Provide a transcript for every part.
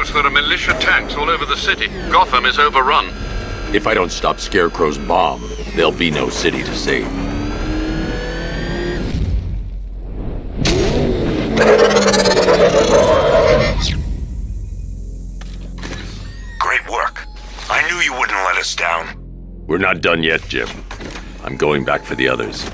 reports there are militia tanks all over the city. Gotham is overrun. If I don't stop Scarecrow's bomb, there'll be no city to save. Great work. I knew you wouldn't let us down. We're not done yet, Jim. I'm going back for the others.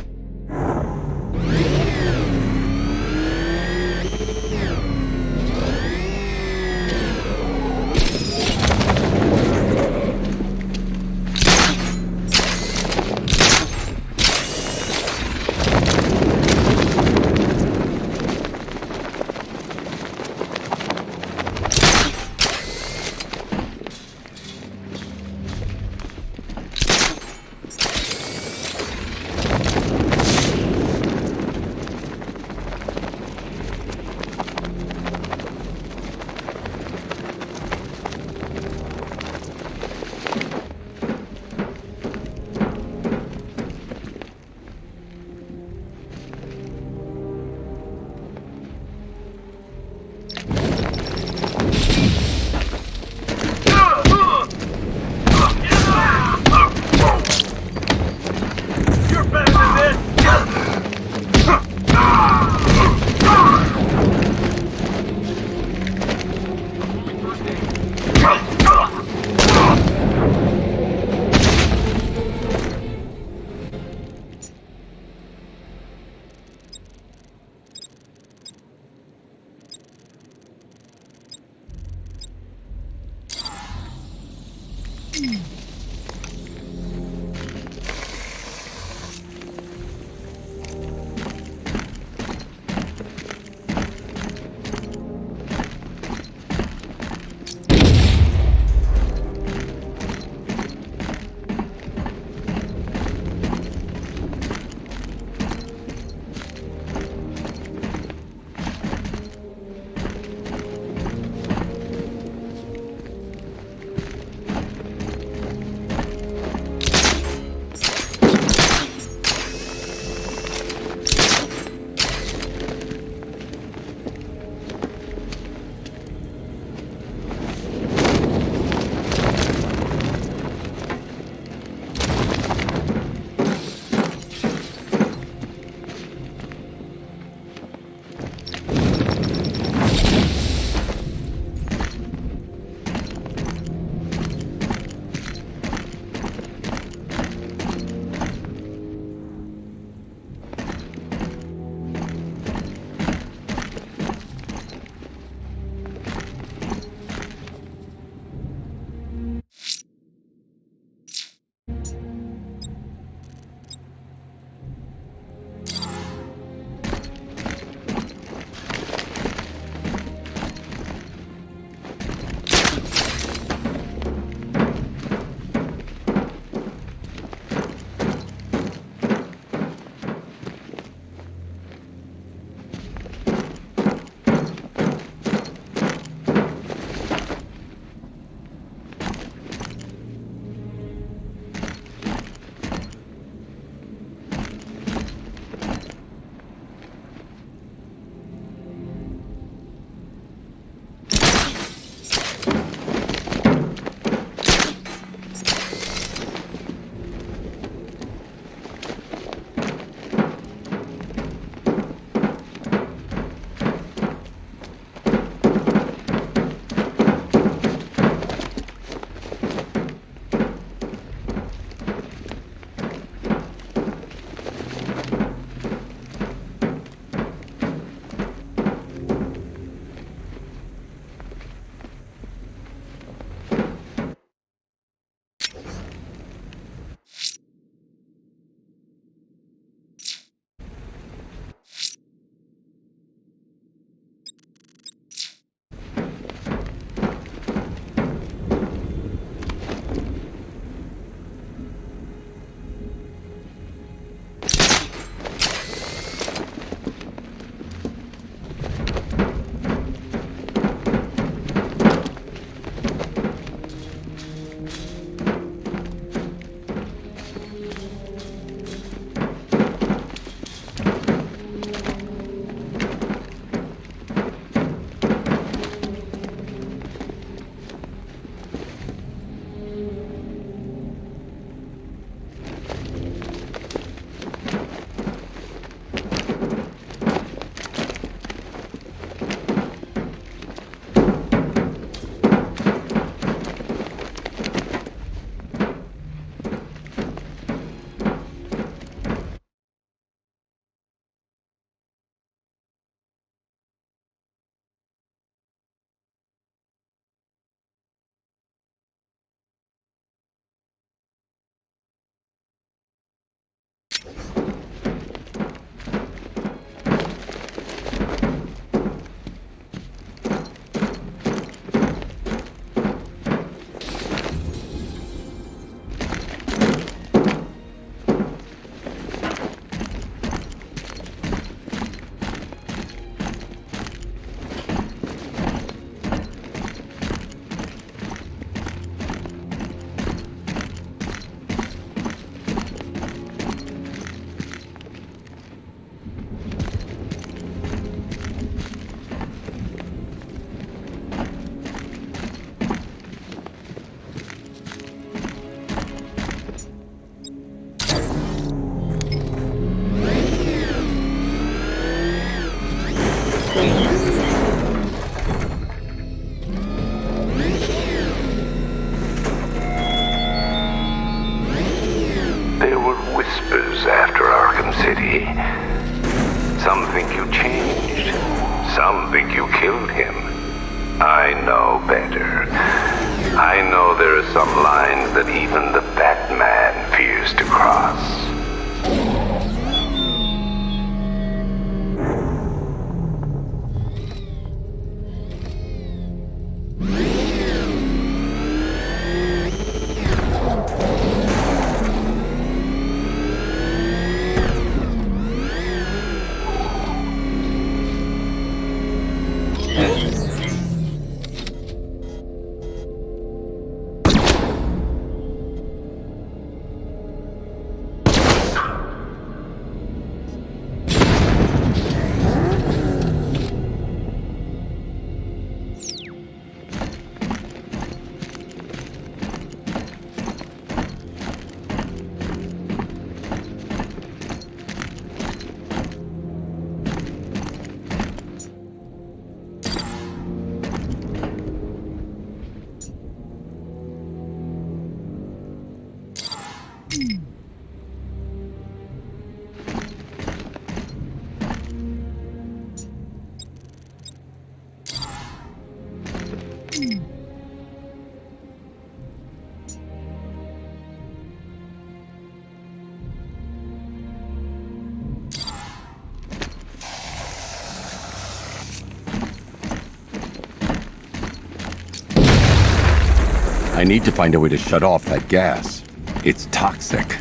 you killed him. I know better. I know there are some lines that even the Batman fears to cross. I need to find a way to shut off that gas. It's toxic.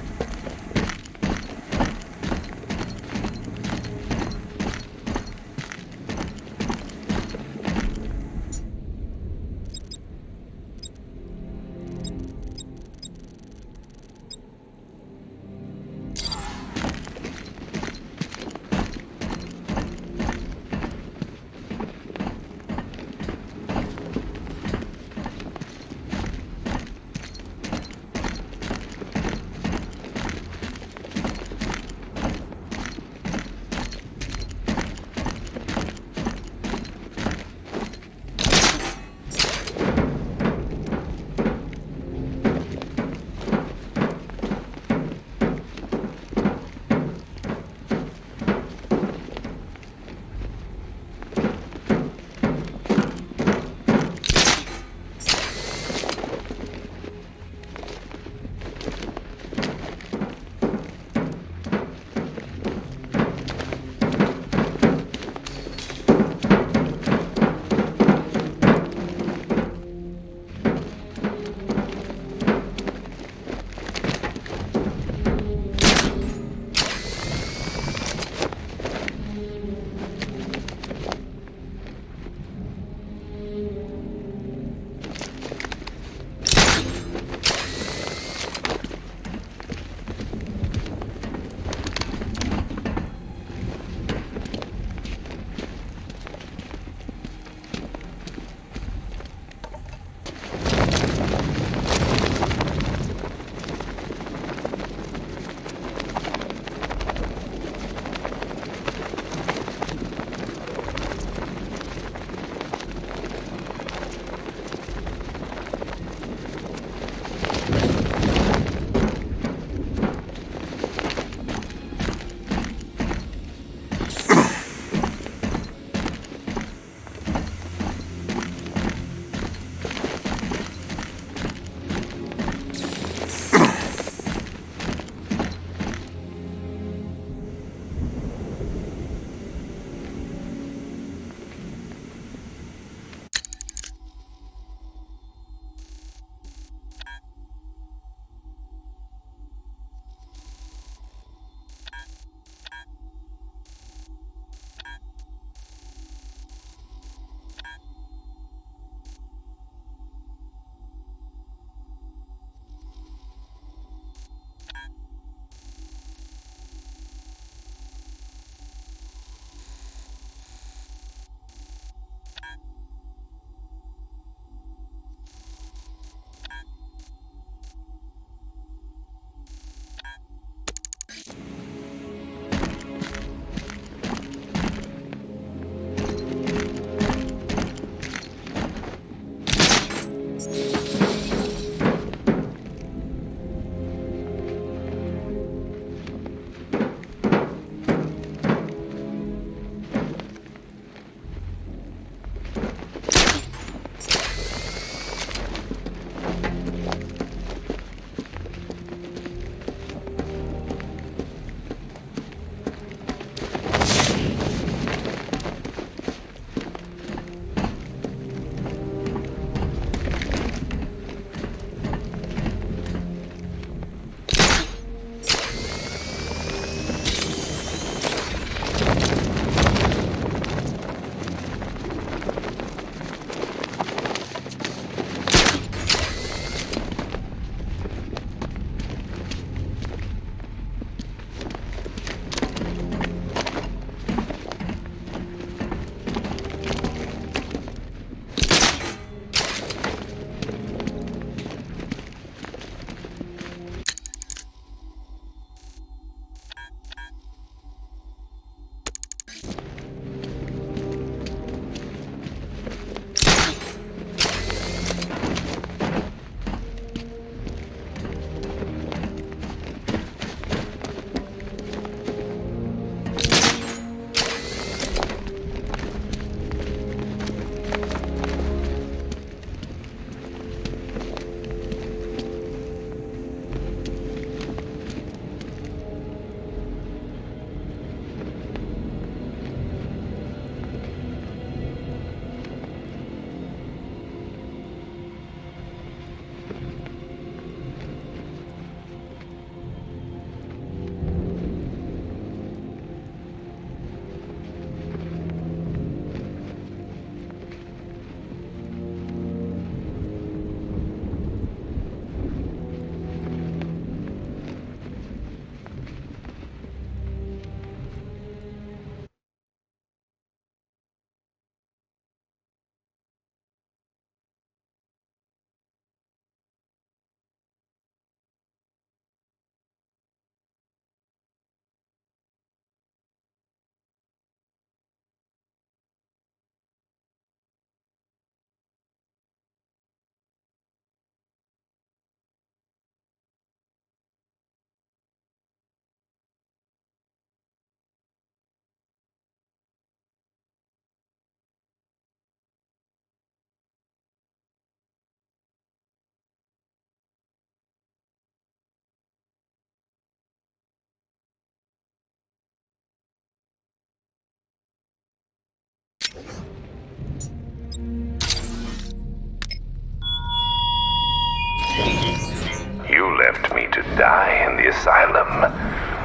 die in the asylum,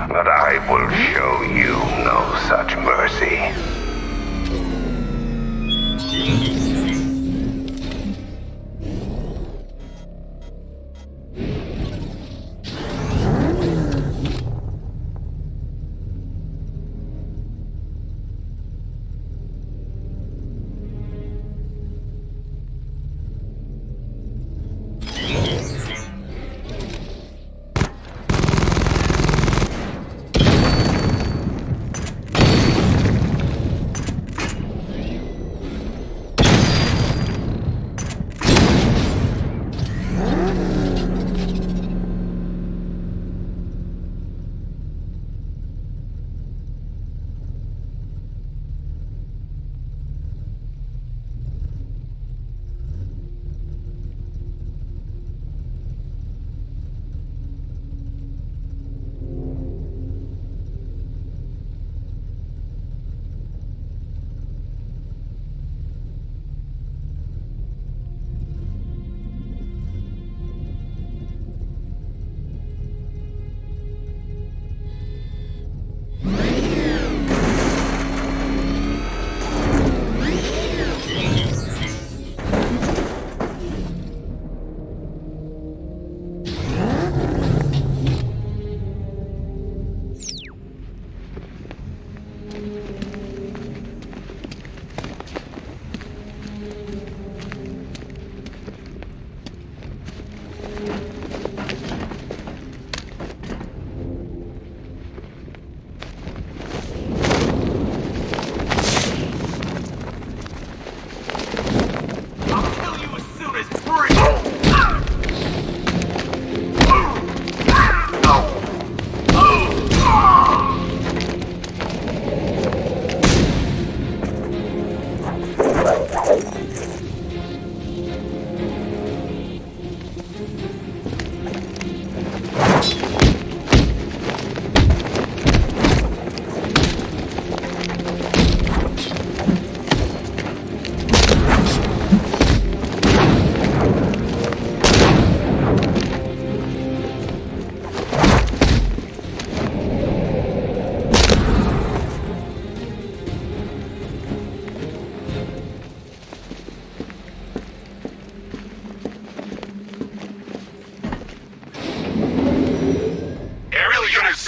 but I will show you no such mercy.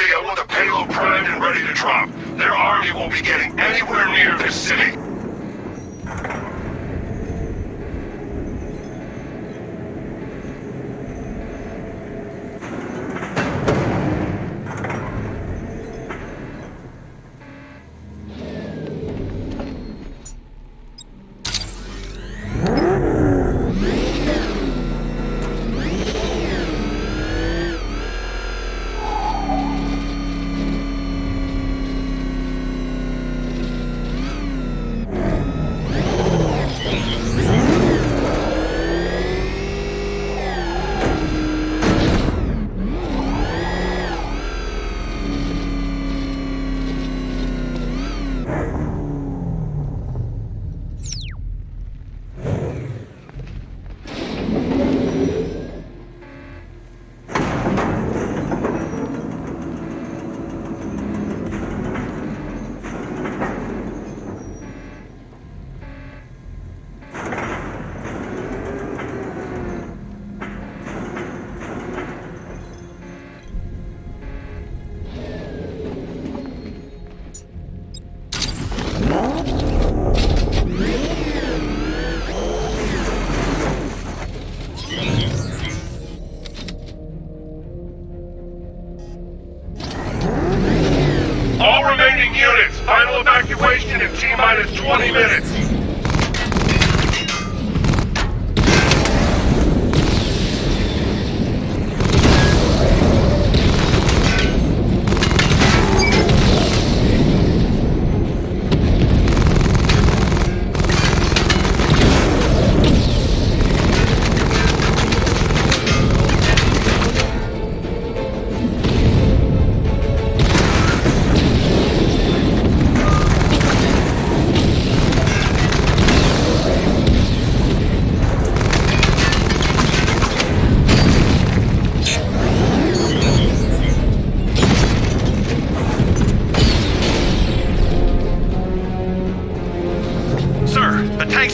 I want the payload primed and ready to drop. Their army won't be getting anywhere near this city.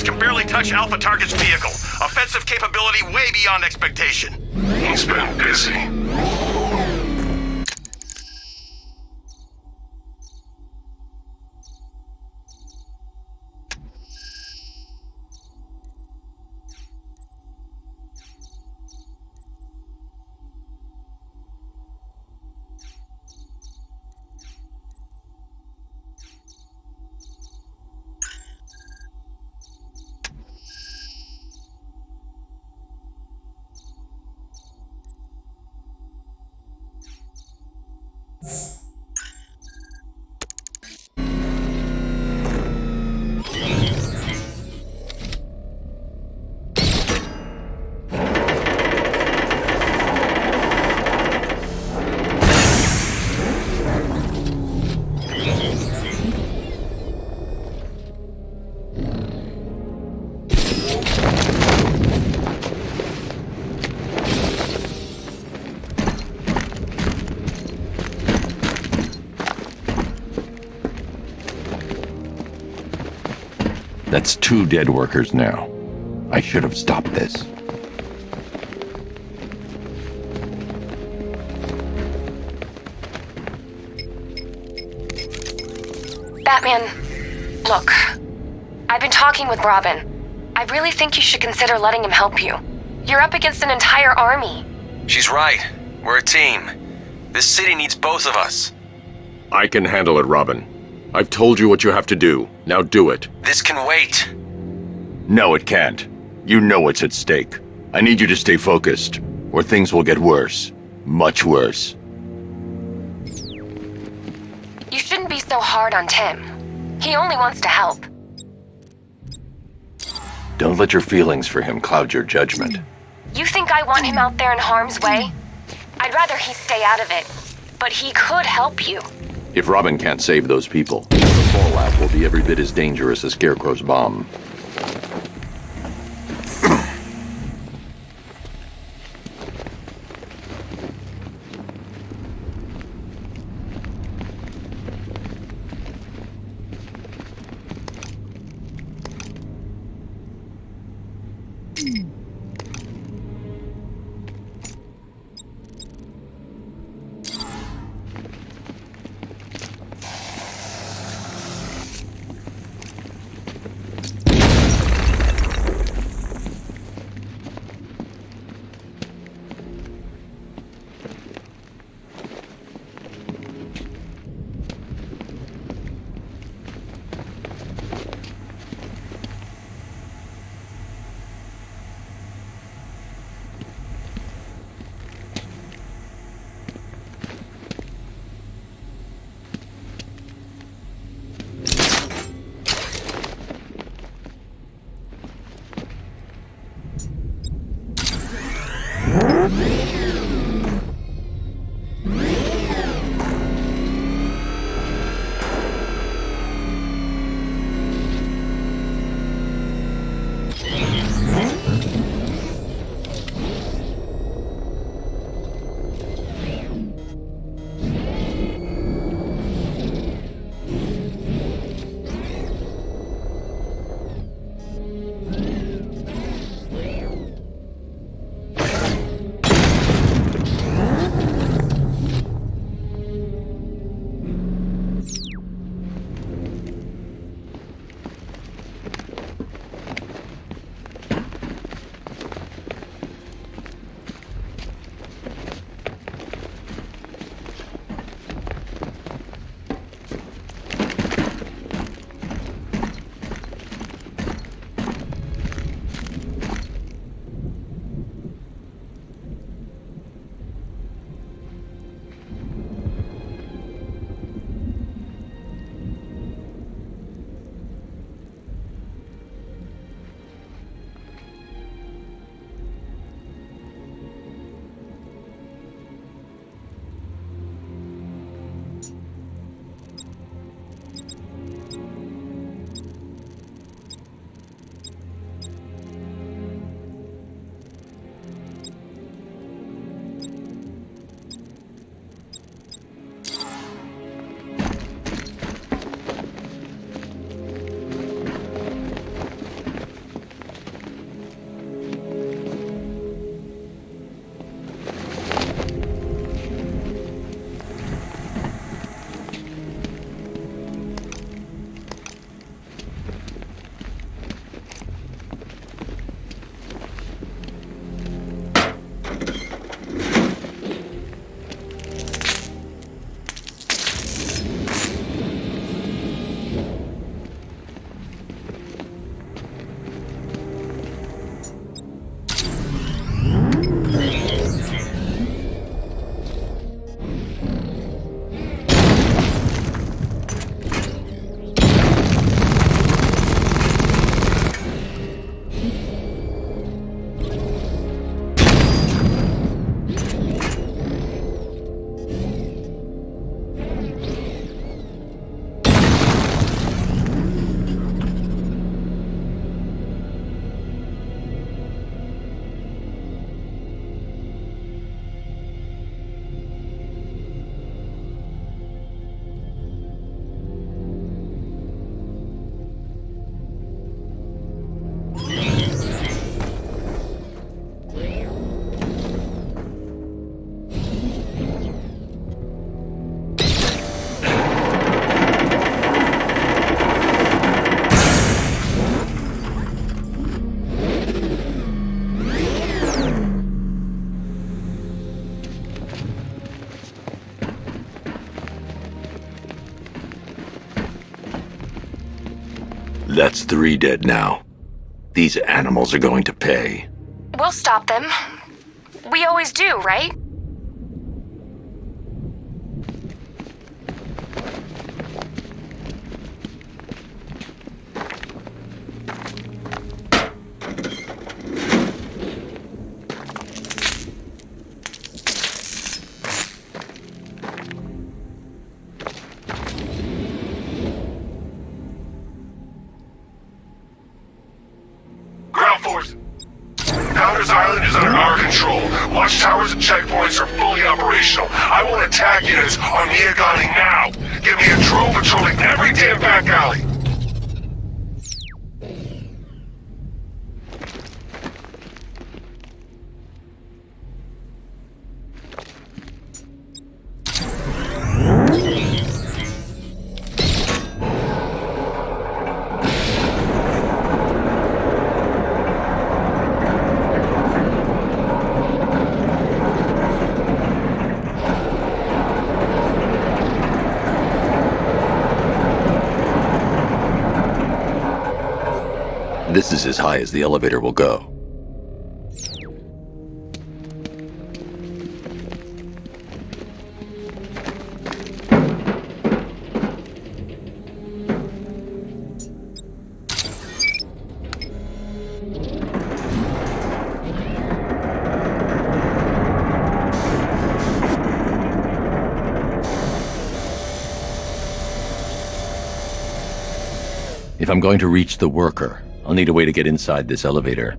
can barely touch Alpha Target's vehicle. Offensive capability way beyond expectation. He's been busy. That's 2 dead workers now. I should have stopped this. Batman, look. I've been talking with Robin. I really think you should consider letting him help you. You're up against an entire army. She's right. We're a team. This city needs both of us. I can handle it, Robin. I've told you what you have to do. Now do it. This can wait. No, it can't. You know what's at stake. I need you to stay focused, or things will get worse. Much worse. You shouldn't be so hard on Tim. He only wants to help. Don't let your feelings for him cloud your judgment. You think I want him out there in harm's way? I'd rather he stay out of it. But he could help you. If Robin can't save those people, the fallout will be every bit as dangerous as Scarecrow's bomb. That's 3 dead now. These animals are going to pay. We'll stop them. We always do, right? Ground Force! Powder's Island is under our control. Watchtowers and checkpoints are fully operational. I want attack units on Miagani now. Give me a drone patrolling every damn back alley. This is as high as the elevator will go. If I'm going to reach the worker, I'll need a way to get inside this elevator.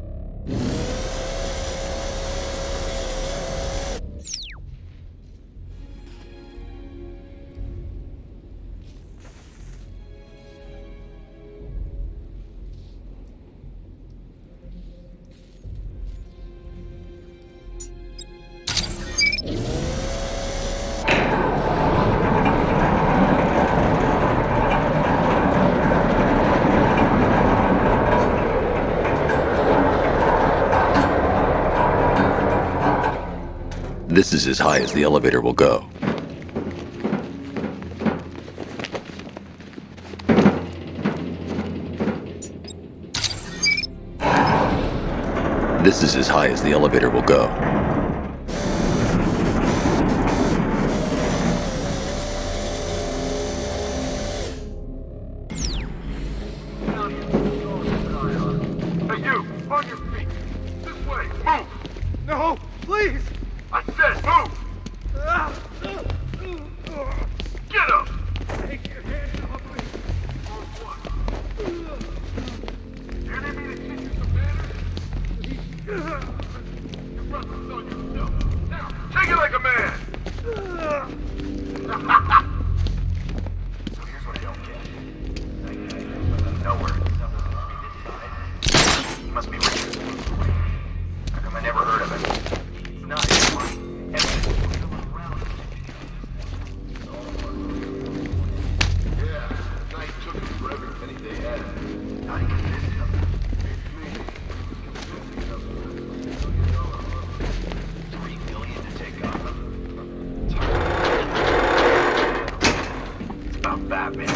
This is as high as the elevator will go. This is as high as the elevator will go. Hey, you! On your feet! This way! Move! No! Please! I said move! Get up! Take your hands off me! On what? You need me to teach you some manners? Your brother's on yourself. Now, take it like a man! So here's what I don't get. Nowhere. He must be rich. How come I never heard of him? He's not his money. Yeah, night took him for every penny they had. Not even this stuff. $3 million to take off. It's about Batman.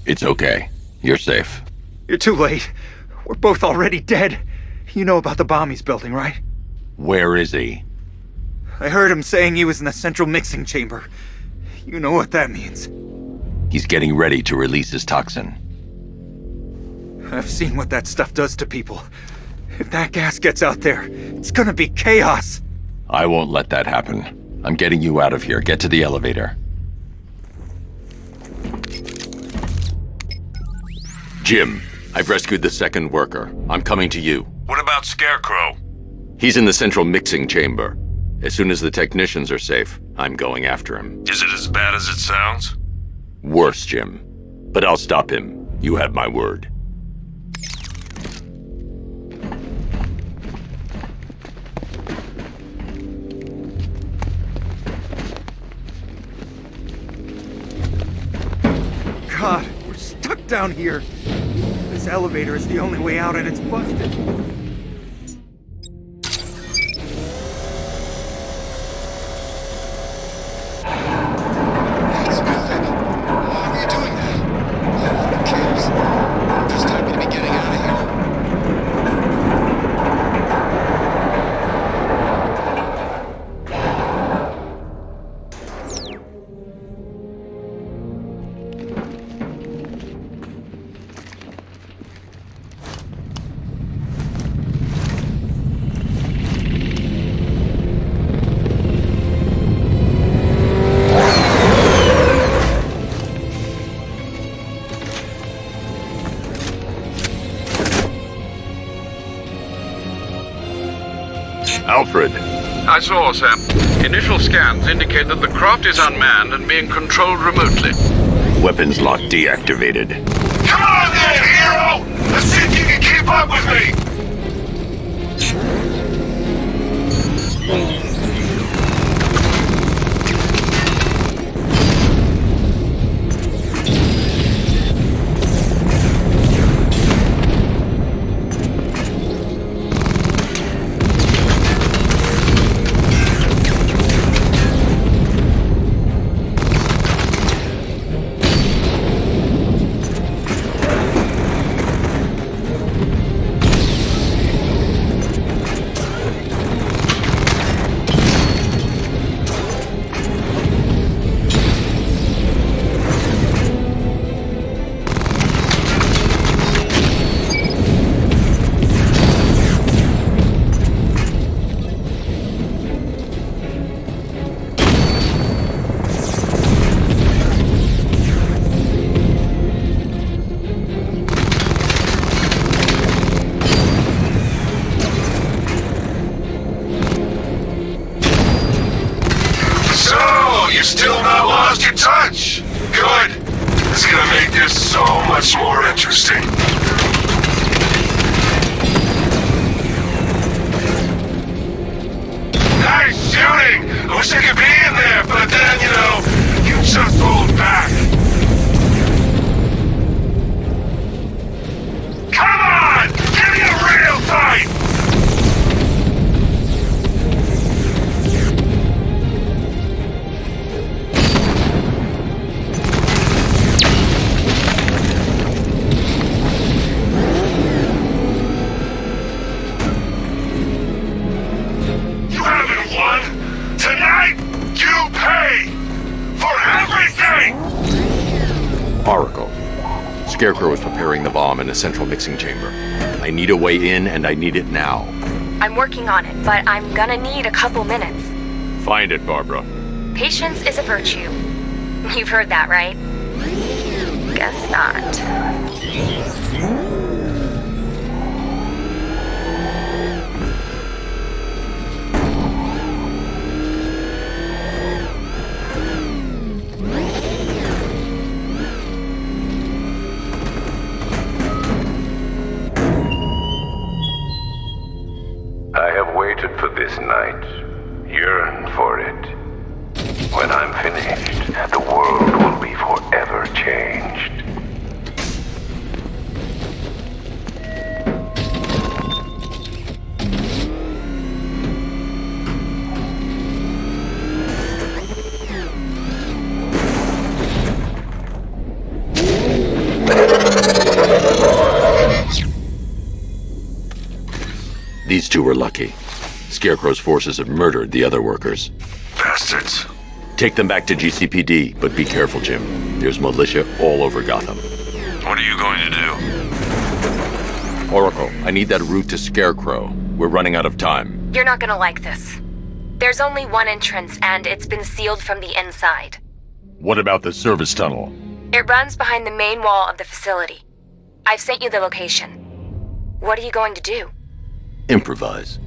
It's okay. You're safe. You're too late. We're both already dead. You know about the bomb he's building, right? Where is he? I heard him saying he was in the central mixing chamber. You know what that means. He's getting ready to release his toxin. I've seen what that stuff does to people. If that gas gets out there, it's gonna be chaos. I won't let that happen. I'm getting you out of here. Get to the elevator. Jim, I've rescued the second worker. I'm coming to you. What about Scarecrow? He's in the central mixing chamber. As soon as the technicians are safe, I'm going after him. Is it as bad as it sounds? Worse, Jim. But I'll stop him. You have my word. God, we're stuck down here. This elevator is the only way out and it's busted. That's a good thing. How are you doing that? Who cares? Just time to be getting out of here. Alfred, I saw, Sam. Initial scans indicate that the craft is unmanned and being controlled remotely. weapons lock deactivated. Come on then, hero! Let's see if you can keep up with me! Still not lost your touch? Good. It's gonna make this so much more interesting. Nice shooting! I wish I could be in there, but then, you just hold back. Come on! Give me a real fight! Oracle. Scarecrow is preparing the bomb in the central mixing chamber. I need a way in, and I need it now. I'm working on it, but I'm gonna need a couple minutes. Find it, Barbara. Patience is a virtue. You've heard that, right? Guess not. I have waited for this night, yearned for it. When I'm finished, the world will be forever changed. These two were lucky. Scarecrow's forces have murdered the other workers. Bastards. Take them back to GCPD, but be careful, Jim. There's militia all over Gotham. What are you going to do? Oracle, I need that route to Scarecrow. We're running out of time. You're not gonna like this. There's only one entrance, and it's been sealed from the inside. What about the service tunnel? It runs behind the main wall of the facility. I've sent you the location. What are you going to do? Improvise.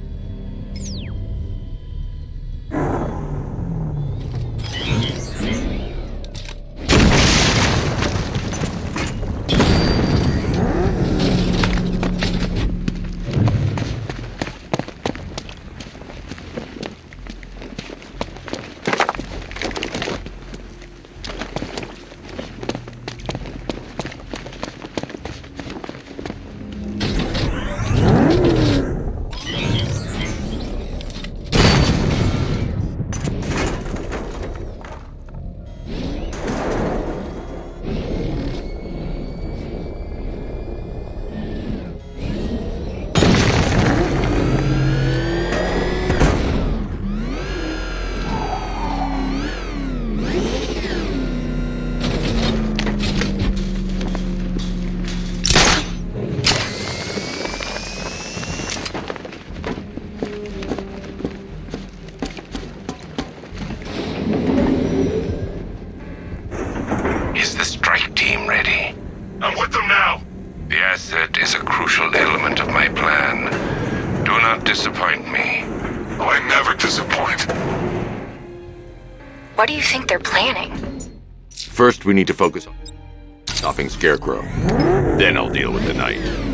Is the strike team ready? I'm with them now. The asset is a crucial element of my plan. Do not disappoint me. I never disappoint. What do you think they're planning? First, we need to focus on stopping Scarecrow. Then I'll deal with the Knight.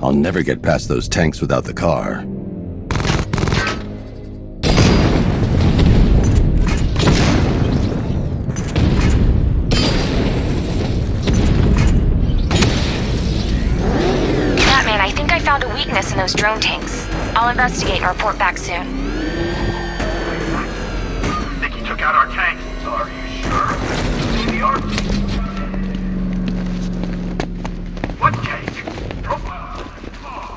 I'll never get past those tanks without the car. Batman, I think I found a weakness in those drone tanks. I'll investigate and report back soon. Think he took out our tanks? Are you sure? See the arc? What tank?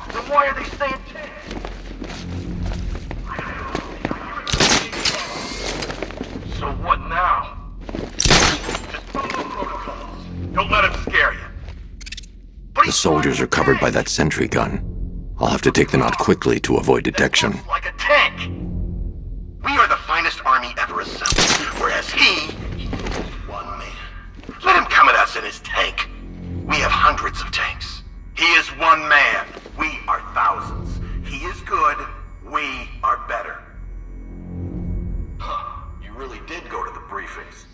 Then why are they staying tanks? So what now? Just follow the protocols. Don't let him scare you. The soldiers are covered by that sentry gun. I'll have to take them out quickly to avoid detection. Like a tank. We are the finest army ever assembled, whereas he's one man. Let him come at us in his tank. We have hundreds of tanks. He is one man. We are thousands. He is good. We are better. Huh. You really did go to the briefings.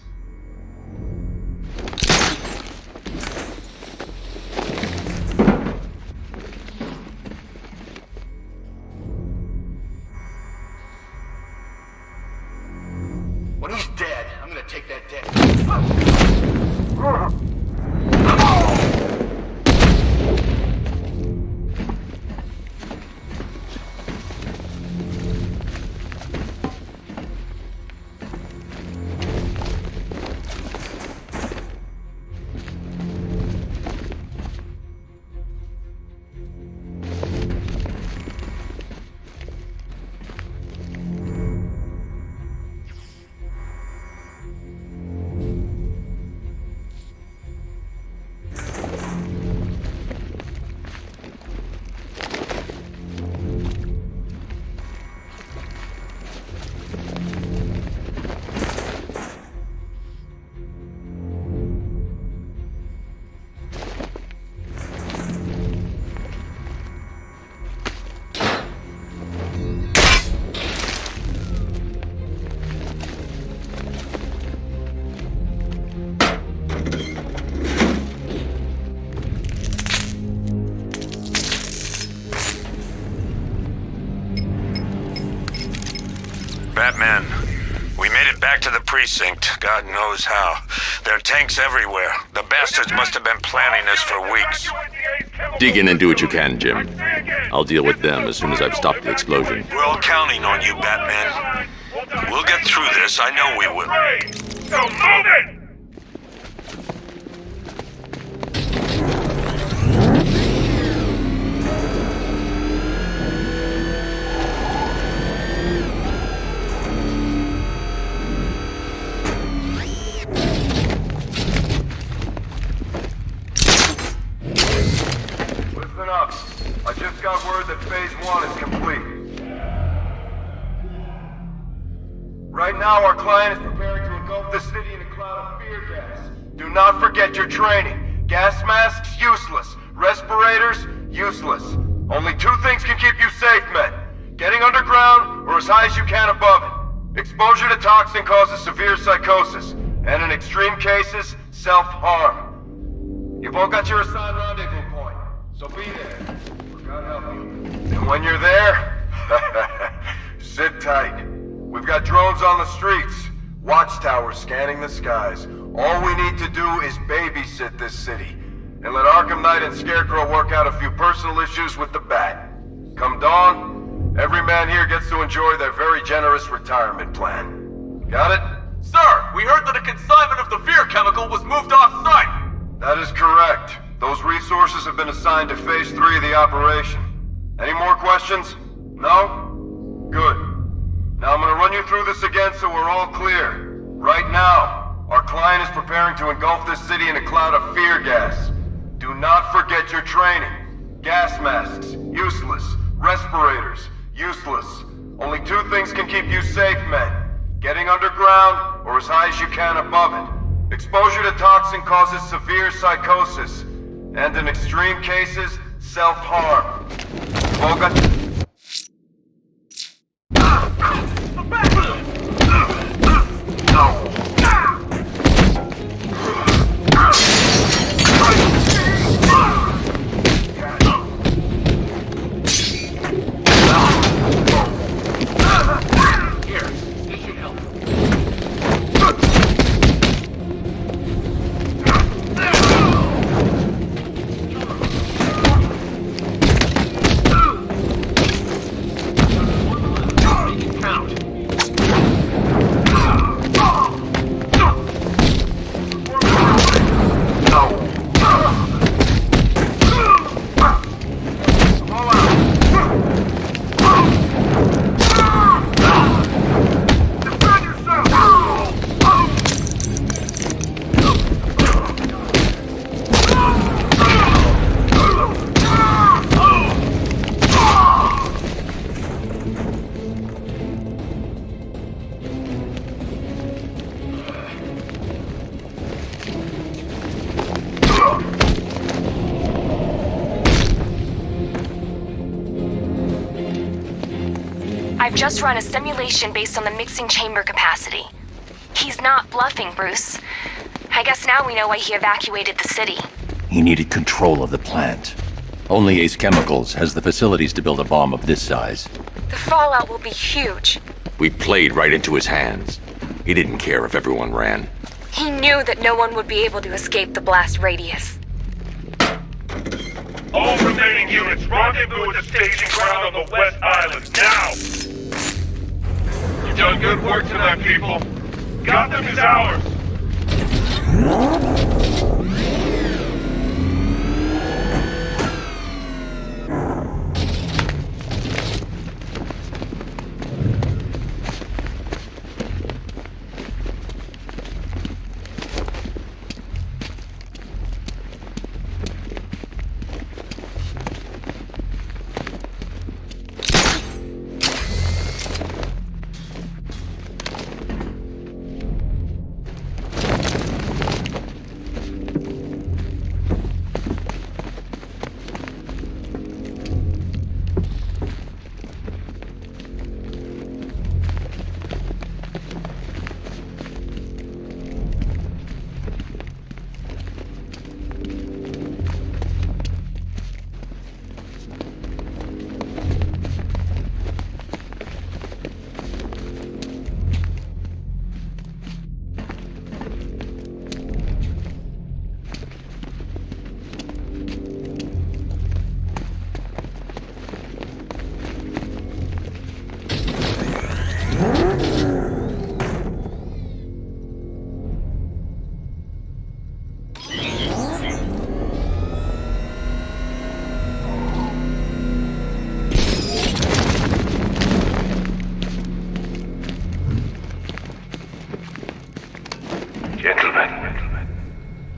When he's dead, I'm gonna take that dead. Batman, we made it back to the precinct. God knows how. There are tanks everywhere. The bastards must have been planning this for weeks. Dig in and do what you can, Jim. I'll deal with them as soon as I've stopped the explosion. We're all counting on you, Batman. We'll get through this. I know we will. So move it! Listen up. I just got word that Phase 1 is complete. Right now, our client is preparing to engulf the city in a cloud of fear gas. Do not forget your training. Gas masks, useless. Respirators, useless. Only two things can keep you safe, men. Getting underground, or as high as you can above it. Exposure to toxin causes severe psychosis, and in extreme cases, self-harm. You've all got your assigned rendezvous point, so be there. God help you. And when you're there, sit tight. We've got drones on the streets, watchtowers scanning the skies. All we need to do is babysit this city, and let Arkham Knight and Scarecrow work out a few personal issues with the Bat. Come dawn, every man here gets to enjoy their very generous retirement plan. Got it? Sir, we heard that a consignment of the fear chemical was moved off-site. That is correct. Those resources have been assigned to Phase 3 of the operation. Any more questions? No? Good. Now I'm gonna run you through this again so we're all clear. Right now, our client is preparing to engulf this city in a cloud of fear gas. Do not forget your training. Gas masks, useless. Respirators, useless. Only two things can keep you safe, men. Getting underground, or as high as you can above it. Exposure to toxin causes severe psychosis, and in extreme cases, self-harm. All got... I've just run a simulation based on the mixing chamber capacity. He's not bluffing, Bruce. I guess now we know why he evacuated the city. He needed control of the plant. Only Ace Chemicals has the facilities to build a bomb of this size. The fallout will be huge. We played right into his hands. He didn't care if everyone ran. He knew that no one would be able to escape the blast radius. All remaining units, rendezvous at the staging ground on the West Island, now! You've done good work tonight, people. Gotham is ours!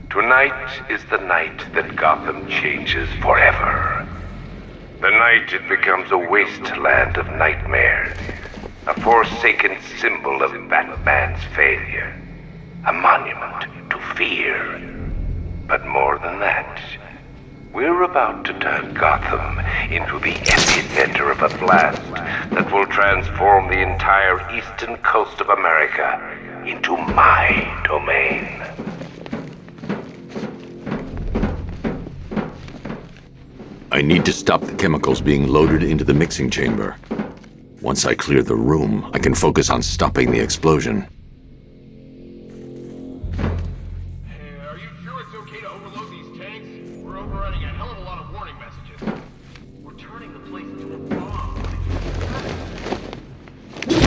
Tonight is the night that Gotham changes forever. The night it becomes a wasteland of nightmares, a forsaken symbol of Batman's failure, a monument to fear. But more than that, we're about to turn Gotham into the epicenter of a blast that will transform the entire eastern coast of America into my domain. I need to stop the chemicals being loaded into the mixing chamber. Once I clear the room, I can focus on stopping the explosion. Are you sure it's okay to overload these tanks? We're overrunning a hell of a lot of warning messages. We're turning the place into a bomb. He's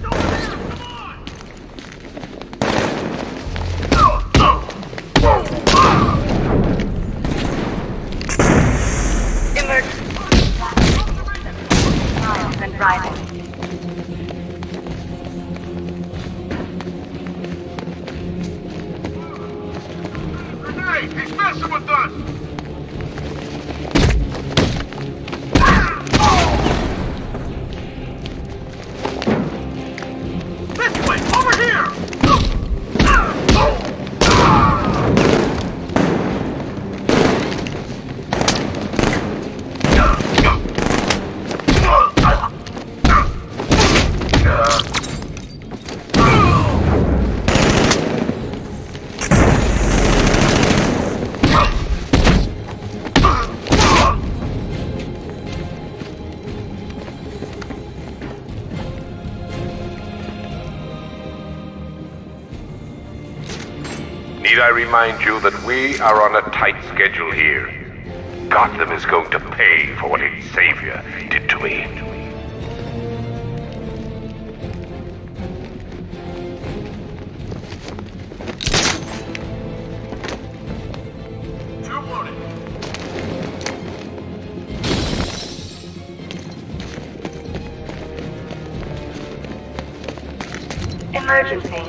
over there! Come on! Grenade! He's messing with us! This way! Over here! Need I remind you that we are on a tight schedule here? Gotham is going to pay for what its savior did to me. Two loaded. Emergency.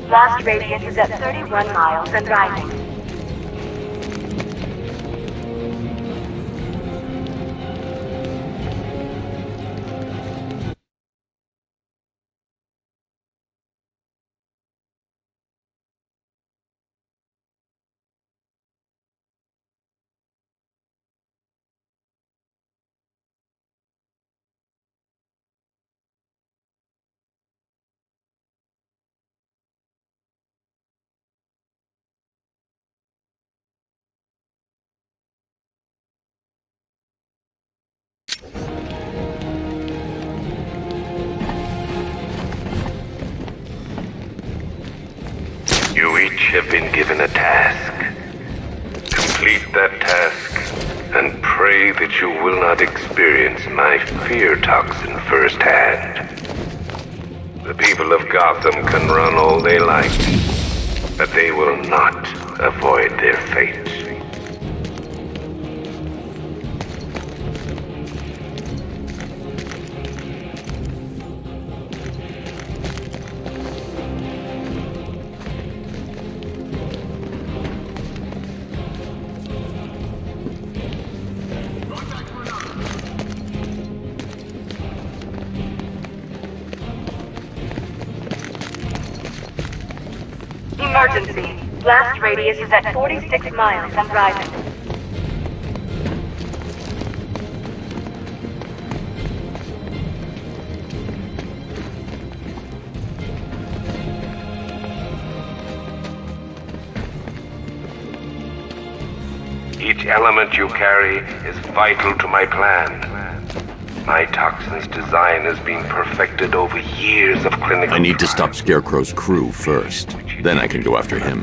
Blast radius is at 31 miles and rising. You each have been given a task. Complete that task, and pray that you will not experience my fear toxin firsthand. The people of Gotham can run all they like, but they will not avoid their fate. Emergency. Blast radius is at 46 miles and rising. Each element you carry is vital to my plan. My toxin's design has been perfected over years of clinical I need to stop trials. Scarecrow's crew first. Then I can go after him.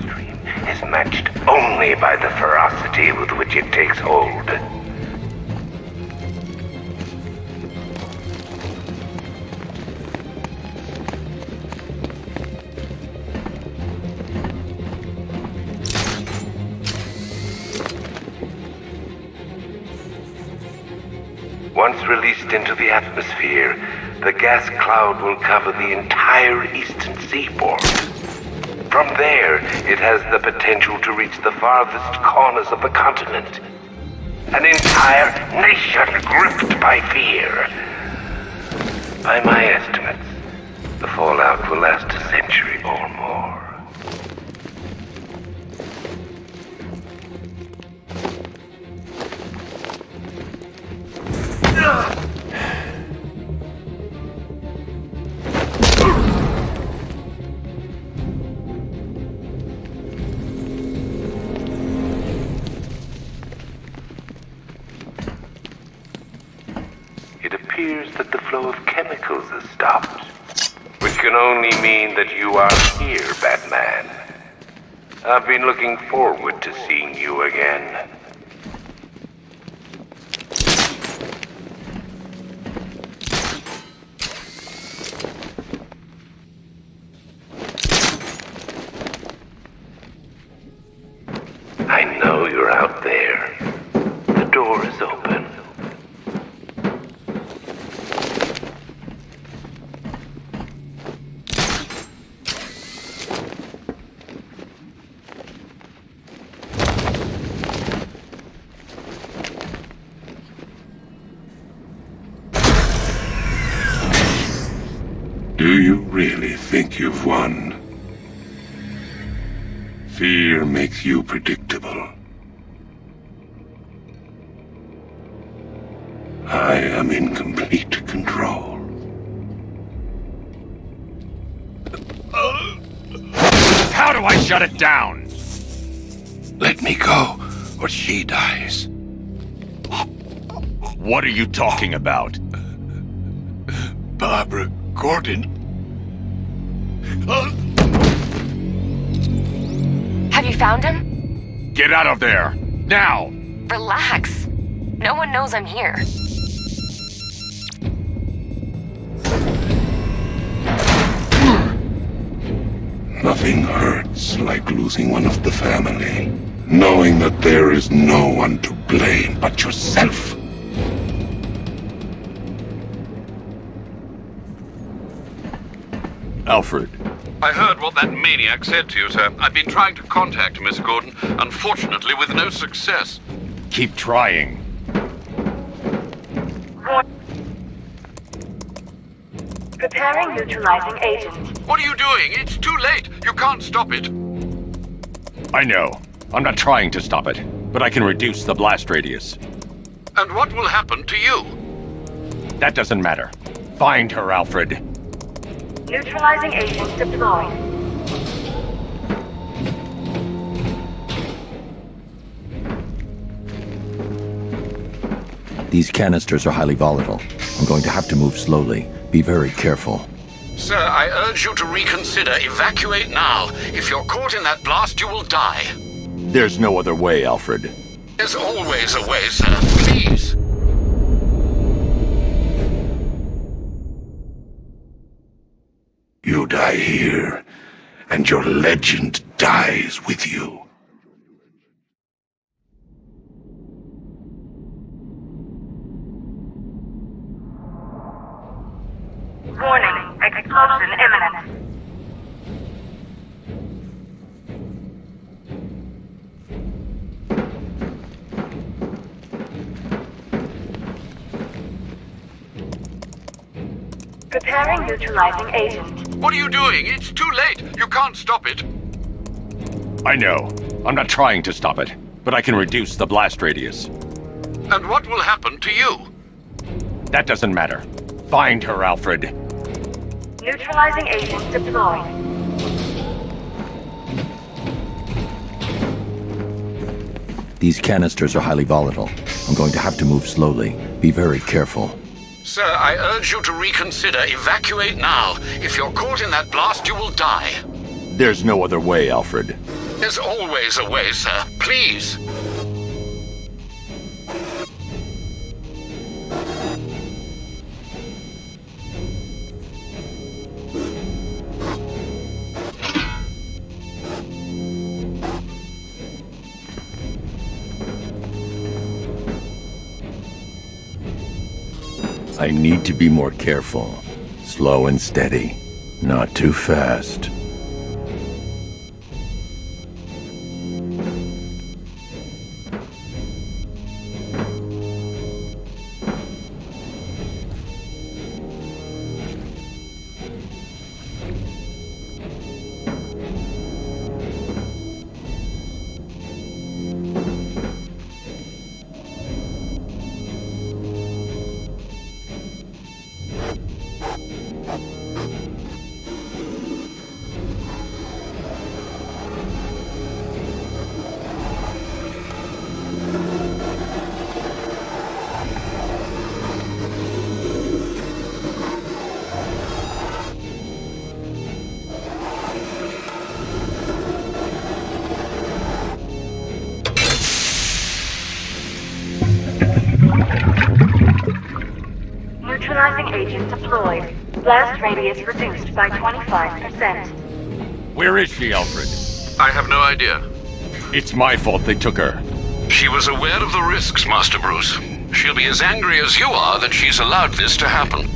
Is matched only by the ferocity with which it takes hold. Once released into the atmosphere, the gas cloud will cover the entire eastern seaboard. From there, it has the potential to reach the farthest corners of the continent. An entire nation gripped by fear. By my estimates, the fallout will last a century or more. It appears that the flow of chemicals has stopped, which can only mean that you are here, Batman. I've been looking forward to seeing you again. I know you're out there. The door is open. Do you really think you've won? Fear makes you predictable. I am in complete control. How do I shut it down? Let me go, or she dies. What are you talking about? Barbara Gordon. Have you found him? Get out of there! Now! Relax. No one knows I'm here. Nothing hurts like losing one of the family. Knowing that there is no one to blame but yourself. Alfred, I heard what that maniac said to you, sir. I've been trying to contact Miss Gordon, unfortunately with no success. Keep trying. Preparing neutralizing agent. What are you doing? It's too late. You can't stop it. I know. I'm not trying to stop it, but I can reduce the blast radius. And what will happen to you? That doesn't matter. Find her, Alfred. Neutralizing agent deployed. these canisters are highly volatile. I'm going to have to move slowly. Be very careful. Sir, I urge you to reconsider. Evacuate now. If you're caught in that blast, you will die. There's no other way, Alfred. There's always a way, sir. Please. You die here, and your legend dies with you. Warning, explosion imminent. Preparing neutralizing agent. What are you doing? It's too late. You can't stop it. I know. I'm not trying to stop it, but I can reduce the blast radius. And what will happen to you? That doesn't matter. Find her, Alfred. Neutralizing agent deployed. These canisters are highly volatile. I'm going to have to move slowly. Be very careful. Sir, I urge you to reconsider. Evacuate now. If you're caught in that blast, you will die. There's no other way, Alfred. There's always a way, sir. Please. I need to be more careful. Slow and steady. Not too fast. Neutralizing agent deployed. Blast radius reduced by 25%. Where is she, Alfred? I have no idea. It's my fault they took her. She was aware of the risks, Master Bruce. She'll be as angry as you are that she's allowed this to happen.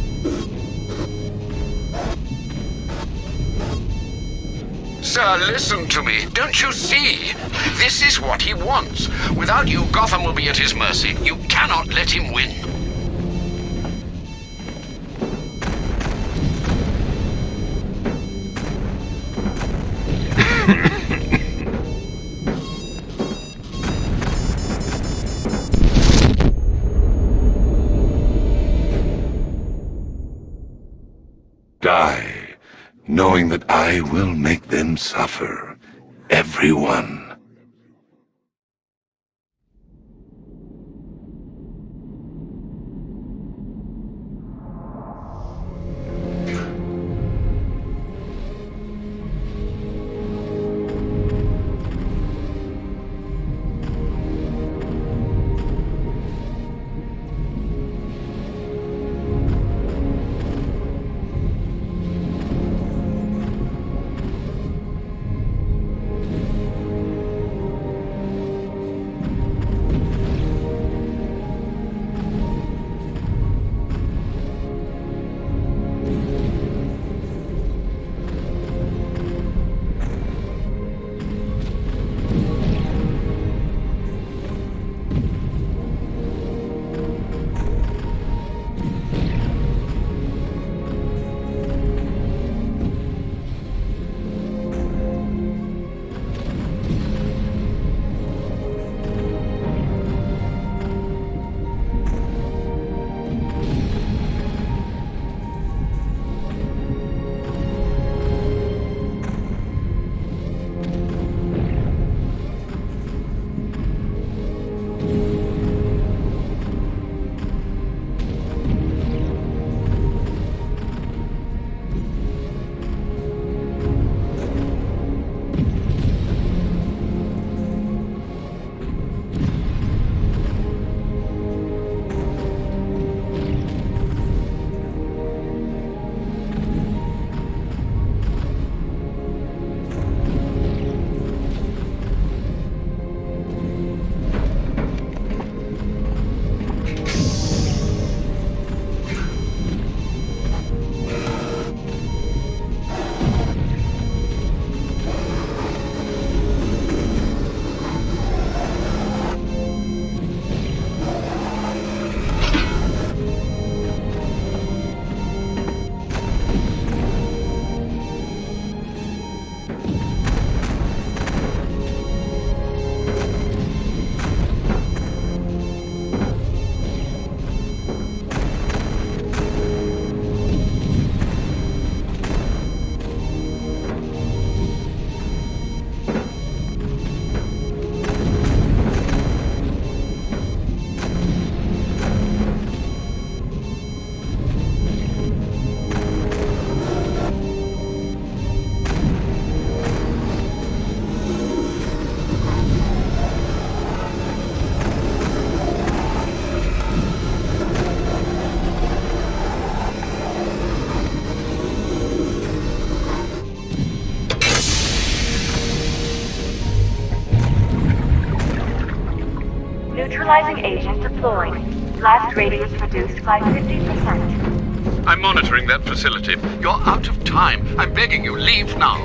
Sir, listen to me. Don't you see? This is what he wants. Without you, Gotham will be at his mercy. You cannot let him win. Die, knowing that I will make them suffer. Everyone. Neutralizing agent deployed. Blast radius reduced by 50%. I'm monitoring that facility. You're out of time. I'm begging you, leave now.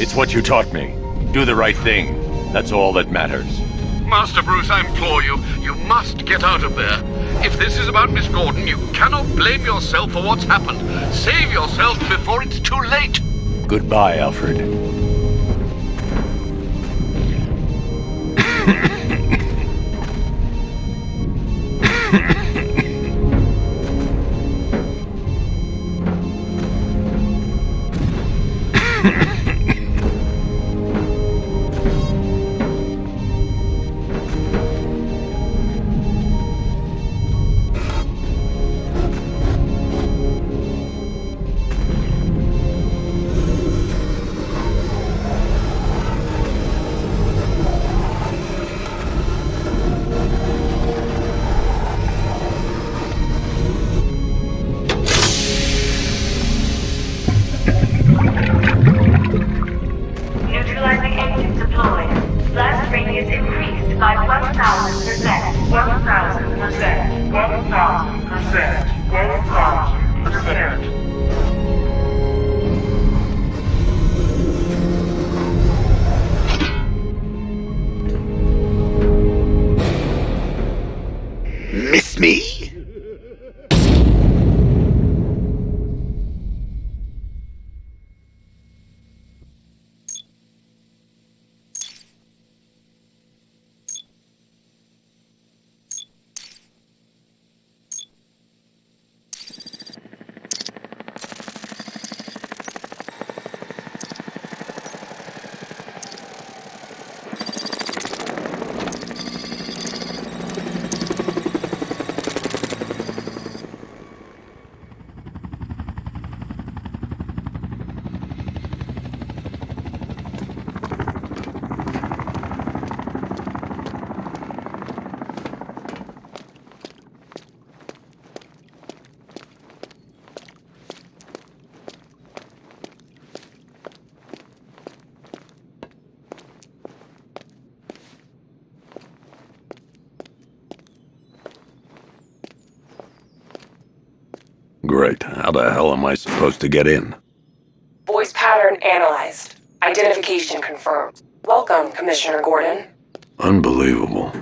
It's what you taught me. Do the right thing. That's all that matters. Master Bruce, I implore you, you must get out of there. If this is about Miss Gordon, you cannot blame yourself for what's happened. Save yourself before it's too late. Goodbye, Alfred. Neutralizing agent deployed. Blast radius increased by 1,000%. 1,000%. 1,000%. 1,000%. Miss me? Great. How the hell am I supposed to get in? Voice pattern analyzed. Identification confirmed. Welcome, Commissioner Gordon. Unbelievable.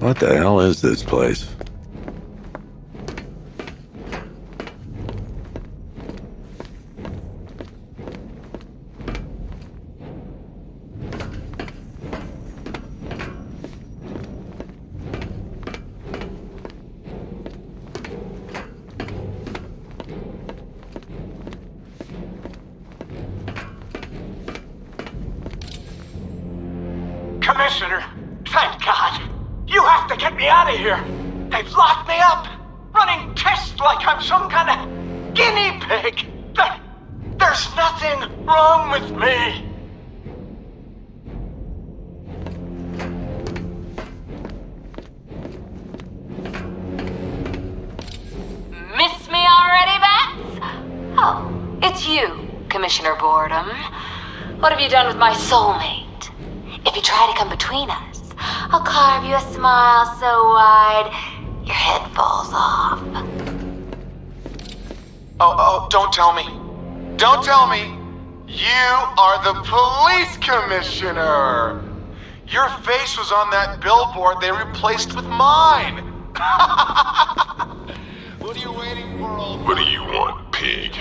What the hell is this place? Commissioner, thank God. You have to get me out of here. They've locked me up, running tests like I'm some kind of guinea pig. There's nothing wrong with me. Miss me already, Bats? Oh, it's you, Commissioner Boredom. What have you done with my soulmate? If you try to come between us, I'll carve you a smile so wide, your head falls off. Oh, don't tell me. Don't tell me. You are the police commissioner. Your face was on that billboard they replaced with mine. What are you waiting for, old... What do you want, pig?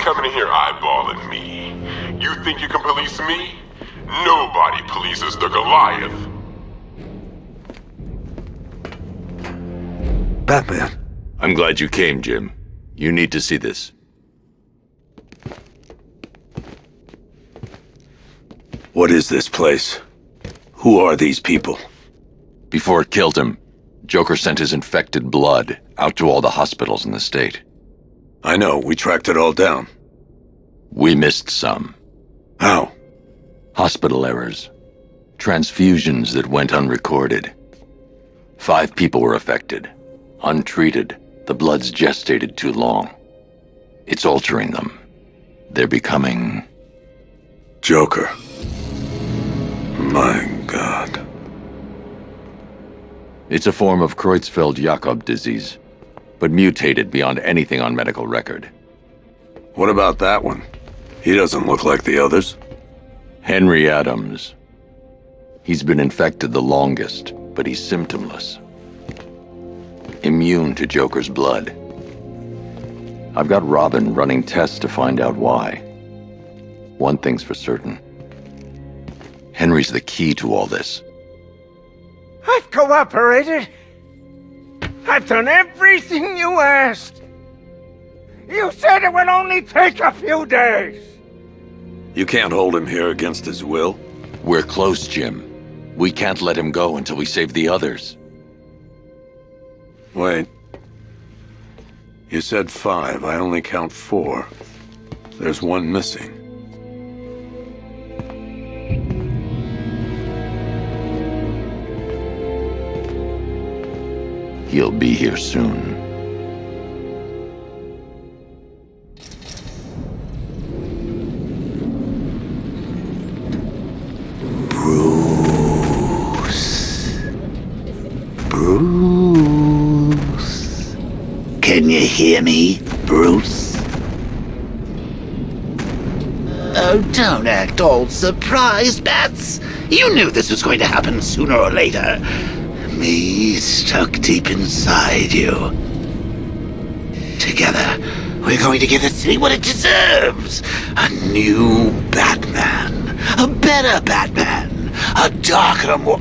Coming in here eyeballing me. You think you can police me? Nobody polices the Goliath. Batman. I'm glad you came, Jim. You need to see this. What is this place? Who are these people? Before it killed him, Joker sent his infected blood out to all the hospitals in the state. I know, we tracked it all down. We missed some. How? Hospital errors. Transfusions that went unrecorded. 5 people were affected. Untreated, the blood's gestated too long. It's altering them. They're becoming... Joker. My God. It's a form of Creutzfeldt-Jakob disease, but mutated beyond anything on medical record. What about that one? He doesn't look like the others. Henry Adams. He's been infected the longest, but he's symptomless. Immune to Joker's blood. I've got Robin running tests to find out why. One thing's for certain. Henry's the key to all this. I've cooperated. I've done everything you asked. You said it would only take a few days. You can't hold him here against his will? We're close, Jim. We can't let him go until we save the others. Wait. You said 5. I only count 4. There's one missing. He'll be here soon. Bruce. Can you hear me, Bruce? Oh, don't act all surprised, Bats. You knew this was going to happen sooner or later. Me stuck deep inside you. Together, we're going to give the city what it deserves. A new Batman. A better Batman. A darker, more...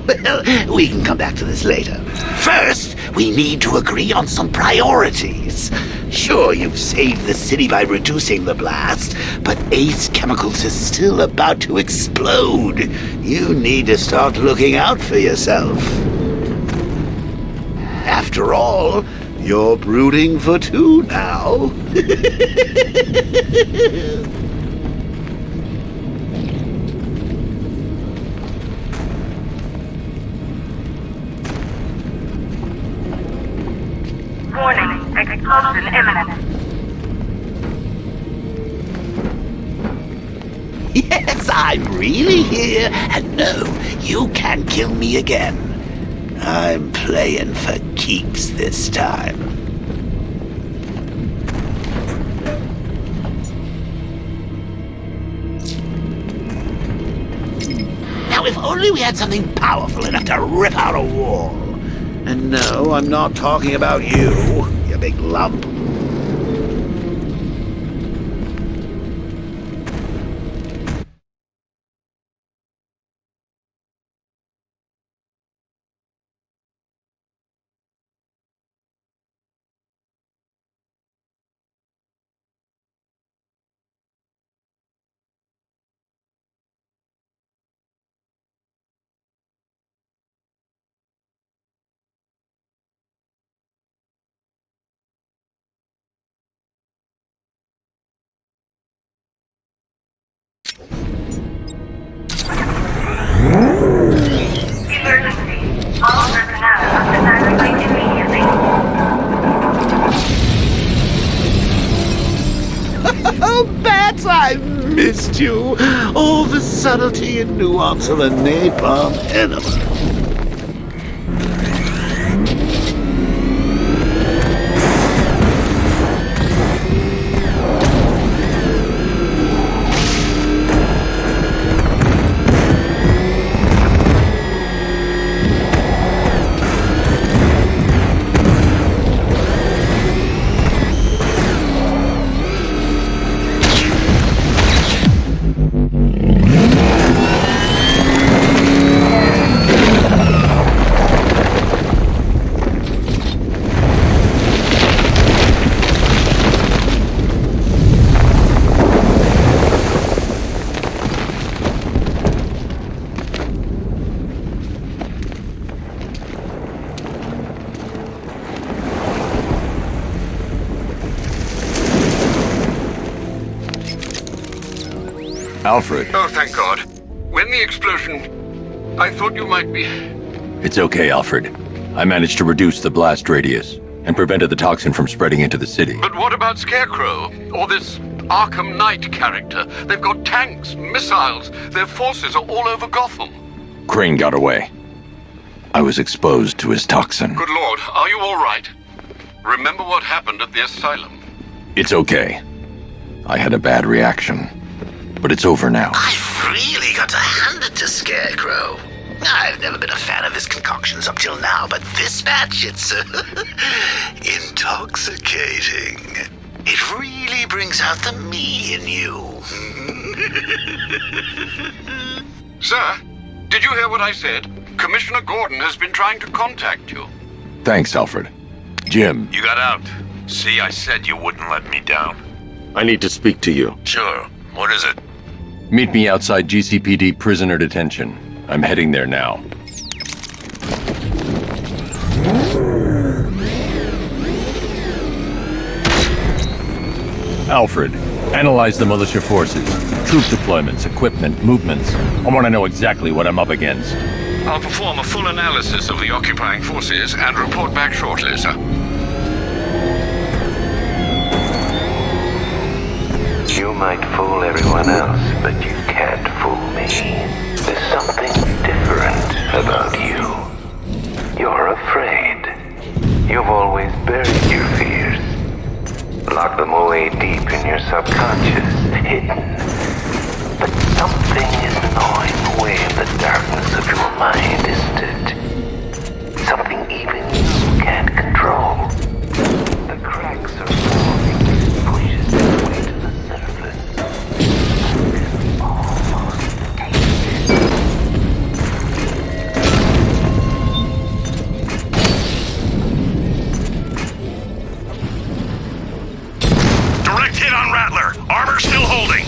Well, we can come back to this later. First, we need to agree on some priorities. Sure, you've saved the city by reducing the blast, but Ace Chemicals is still about to explode. You need to start looking out for yourself. After all, you're brooding for 2 now. Warning, explosion imminent. Yes, I'm really here, and no, you can't kill me again. I'm playing for keeps this time. Now, if only we had something powerful enough to rip out a wall. And no, I'm not talking about you, you big lump. Emergency. All personnel must evacuate immediately. Oh, Bats, I missed you. All the subtlety and nuance of a napalm enema. Alfred. Oh, thank God. When the explosion... I thought you might be... It's okay, Alfred. I managed to reduce the blast radius and prevented the toxin from spreading into the city. But what about Scarecrow? Or this Arkham Knight character? They've got tanks, missiles. Their forces are all over Gotham. Crane got away. I was exposed to his toxin. Good Lord, are you all right? Remember what happened at the asylum? It's okay. I had a bad reaction. But it's over now. I've really got to hand it to Scarecrow. I've never been a fan of his concoctions up till now, but this batch, it's intoxicating. It really brings out the me in you. Sir, did you hear what I said? Commissioner Gordon has been trying to contact you. Thanks, Alfred. Jim. You got out. See, I said you wouldn't let me down. I need to speak to you. Sure. What is it? Meet me outside GCPD prisoner detention. I'm heading there now. Alfred, analyze the militia forces, troop deployments, equipment, movements. I want to know exactly what I'm up against. I'll perform a full analysis of the occupying forces and report back shortly, sir. You might fool everyone else, but you can't fool me. There's something different about you. You're afraid. You've always buried your fears. Locked them away deep in your subconscious, hidden. But something is gnawing away in the darkness of your mind, isn't it? Something even you can't control. The cracks are forming, pushes its way to the surface. Direct hit on Rattler. Armor still holding.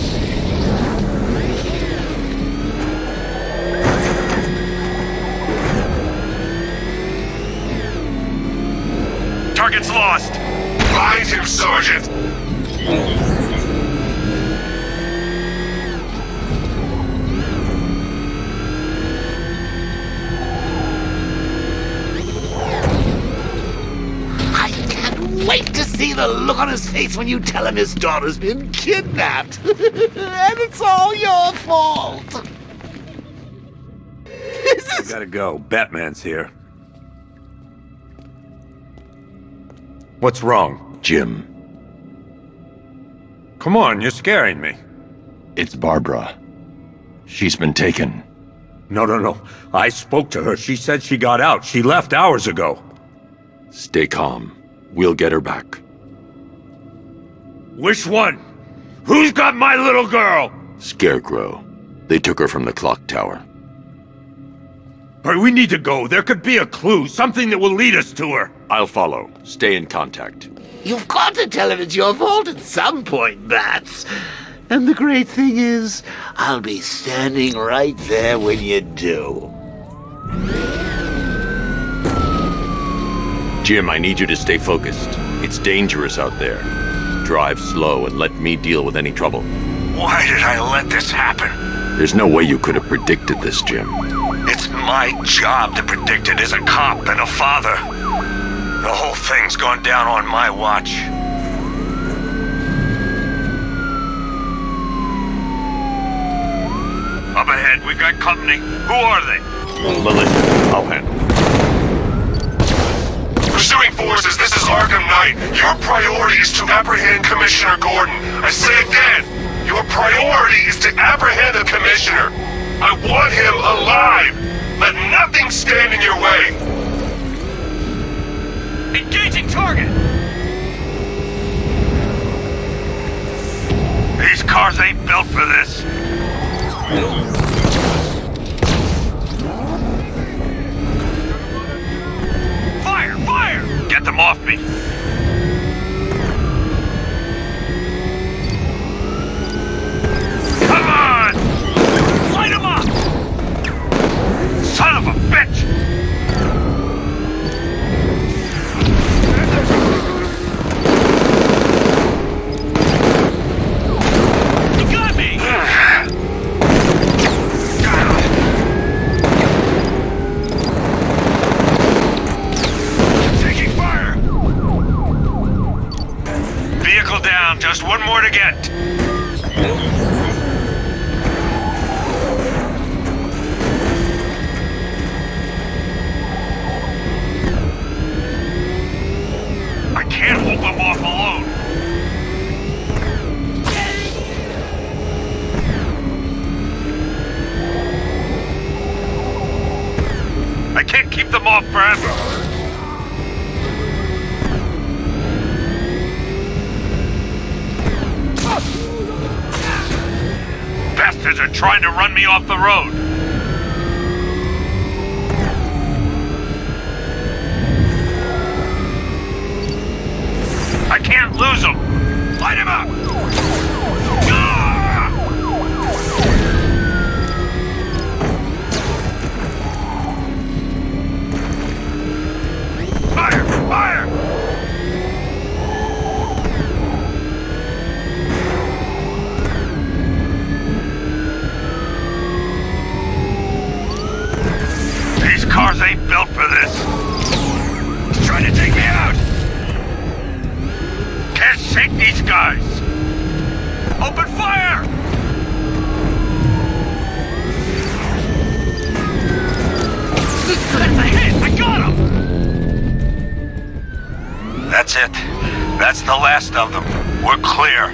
Target's lost. Find him, Sergeant! I can't wait to see the look on his face when you tell him his daughter's been kidnapped. And it's all your fault. Gotta go. Batman's here. What's wrong? Jim. Come on, you're scaring me. It's Barbara. She's been taken. No. I spoke to her. She said she got out. She left hours ago. Stay calm. We'll get her back. Which one? Who's got my little girl? Scarecrow. They took her from the clock tower. All right, we need to go. There could be a clue, something that will lead us to her. I'll follow. Stay in contact. You've got to tell him it's your fault at some point, Bats. And the great thing is, I'll be standing right there when you do. Jim, I need you to stay focused. It's dangerous out there. Drive slow and let me deal with any trouble. Why did I let this happen? There's no way you could have predicted this, Jim. It's my job to predict it as a cop and a father. The whole thing's gone down on my watch. Up ahead, we've got company. Who are they? Militia. I'll handle. Pursuing forces, this is Arkham Knight. Your priority is to apprehend Commissioner Gordon. I say again, your priority is to apprehend the Commissioner. I want him alive. Let nothing stand in your way. Engaging target! These cars ain't built for this. Fire! Get them off me! Come on! Light them up! Son of a bitch! You got me! down. Just one more to get. I can't hold them off alone. I can't keep them off forever. Bastards are trying to run me off the road. I can't lose them. Light him up! Ah! Fire! Fire! These cars ain't built for this. He's trying to take me out! Can't shake these guys! Open fire! That's a hit! I got him! That's it. That's the last of them. We're clear.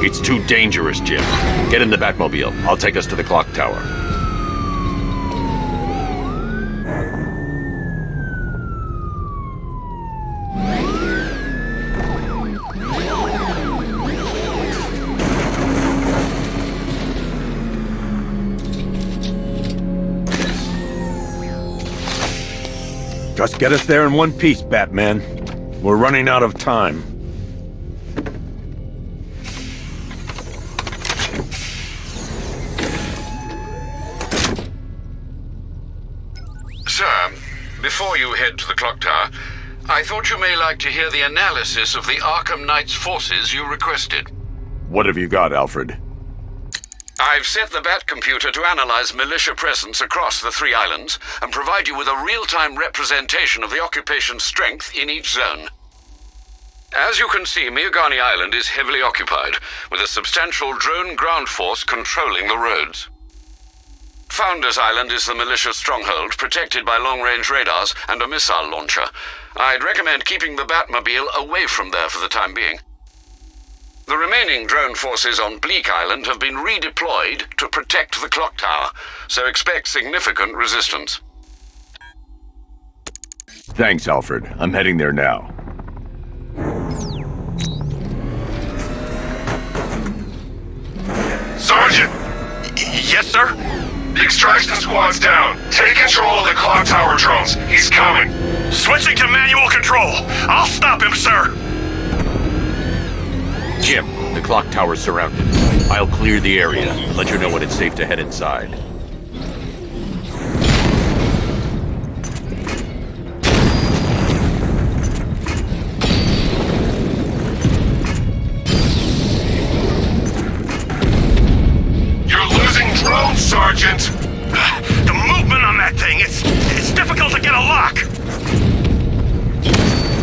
It's too dangerous, Jim. Get in the Batmobile. I'll take us to the clock tower. Just get us there in one piece, Batman. We're running out of time. Sir, before you head to the clock tower, I thought you may like to hear the analysis of the Arkham Knight's forces you requested. What have you got, Alfred? I've set the Bat computer to analyze militia presence across the 3 islands and provide you with a real-time representation of the occupation strength in each zone. As you can see, Miagani Island is heavily occupied, with a substantial drone ground force controlling the roads. Founders Island is the militia stronghold, protected by long-range radars and a missile launcher. I'd recommend keeping the Batmobile away from there for the time being. The remaining drone forces on Bleak Island have been redeployed to protect the clock tower, so expect significant resistance. Thanks, Alfred. I'm heading there now. Sergeant! Yes, sir? The extraction squad's down. Take control of the clock tower drones. He's coming. Switching to manual control. I'll stop him, sir. Jim, the clock tower's surrounded. I'll clear the area and let you know when it's safe to head inside. You're losing drones, Sergeant! The movement on that thing, it's difficult to get a lock.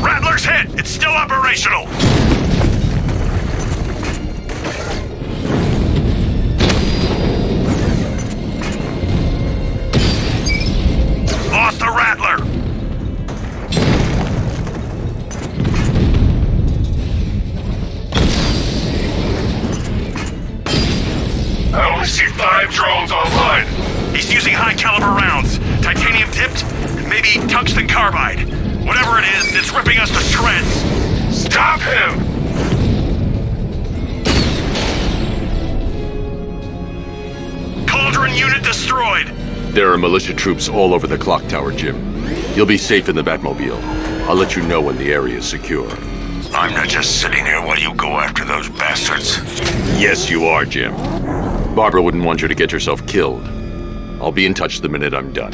Rattler's hit. It's still operational. Lost the Rattler! I only see 5 drones online. He's using high-caliber rounds. Titanium tipped, maybe tungsten carbide. Whatever it is, it's ripping us to shreds. Stop him! Cauldron unit destroyed. There are militia troops all over the clock tower, Jim. You'll be safe in the Batmobile. I'll let you know when the area is secure. I'm not just sitting here while you go after those bastards. Yes, you are, Jim. Barbara wouldn't want you to get yourself killed. I'll be in touch the minute I'm done.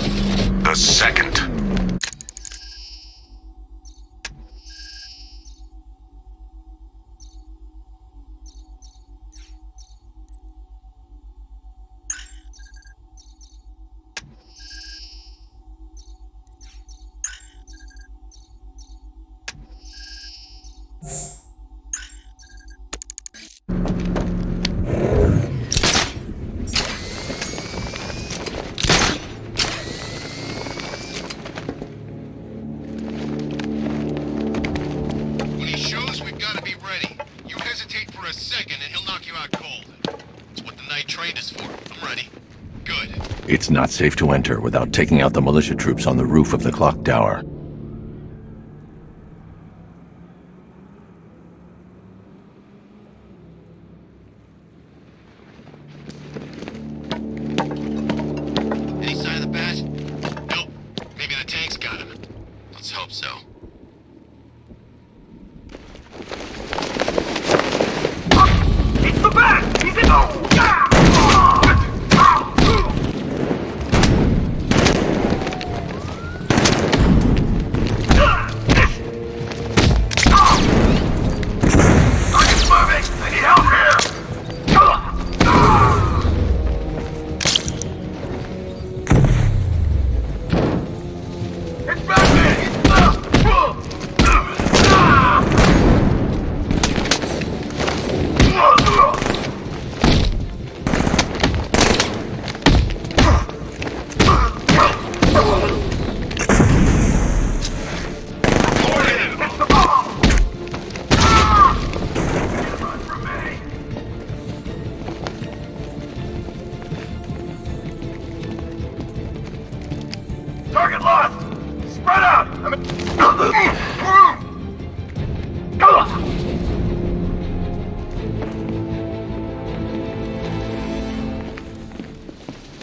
The second. out cold. It's what the night trained us for. I'm ready. Good. It's not safe to enter without taking out the militia troops on the roof of the clock tower. Any sign of the bat? Nope. Maybe the tank's got him. Let's hope so. It's the bat! He's in Target's moving! I need help here! It's Batman! Target lost! Spread out!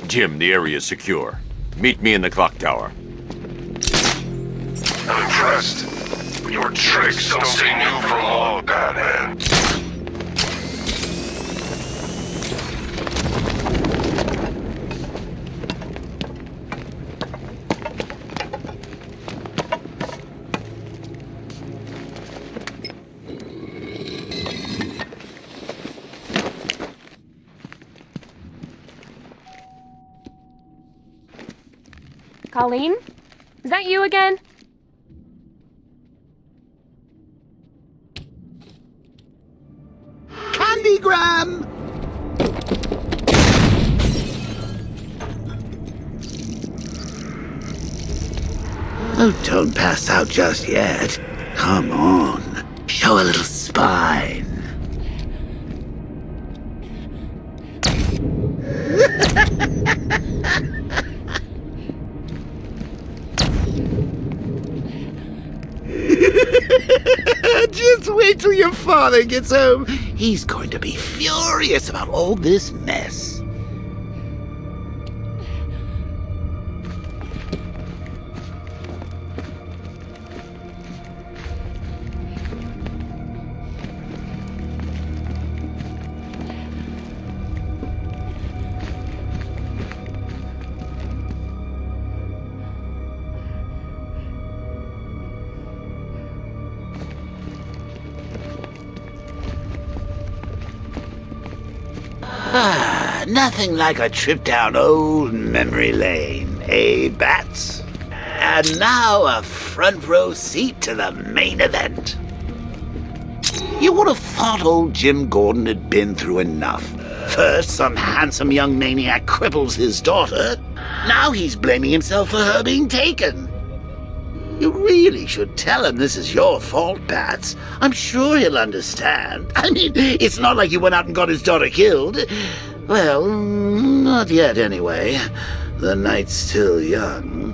Jim, the area is secure. Meet me in the clock tower. I'm impressed. But your tricks don't stay new for long, Batman. Colleen? Is that you again? Candygram! Oh, don't pass out just yet. Come on. Show a little spine. Just wait till your father gets home. He's going to be furious about all this mess. Nothing like a trip down old memory lane, eh, Bats? And now a front row seat to the main event. You would have thought old Jim Gordon had been through enough. First, some handsome young maniac cripples his daughter. Now he's blaming himself for her being taken. You really should tell him this is your fault, Bats. I'm sure he'll understand. I mean, it's not like you went out and got his daughter killed. Well, not yet anyway. The night's still young.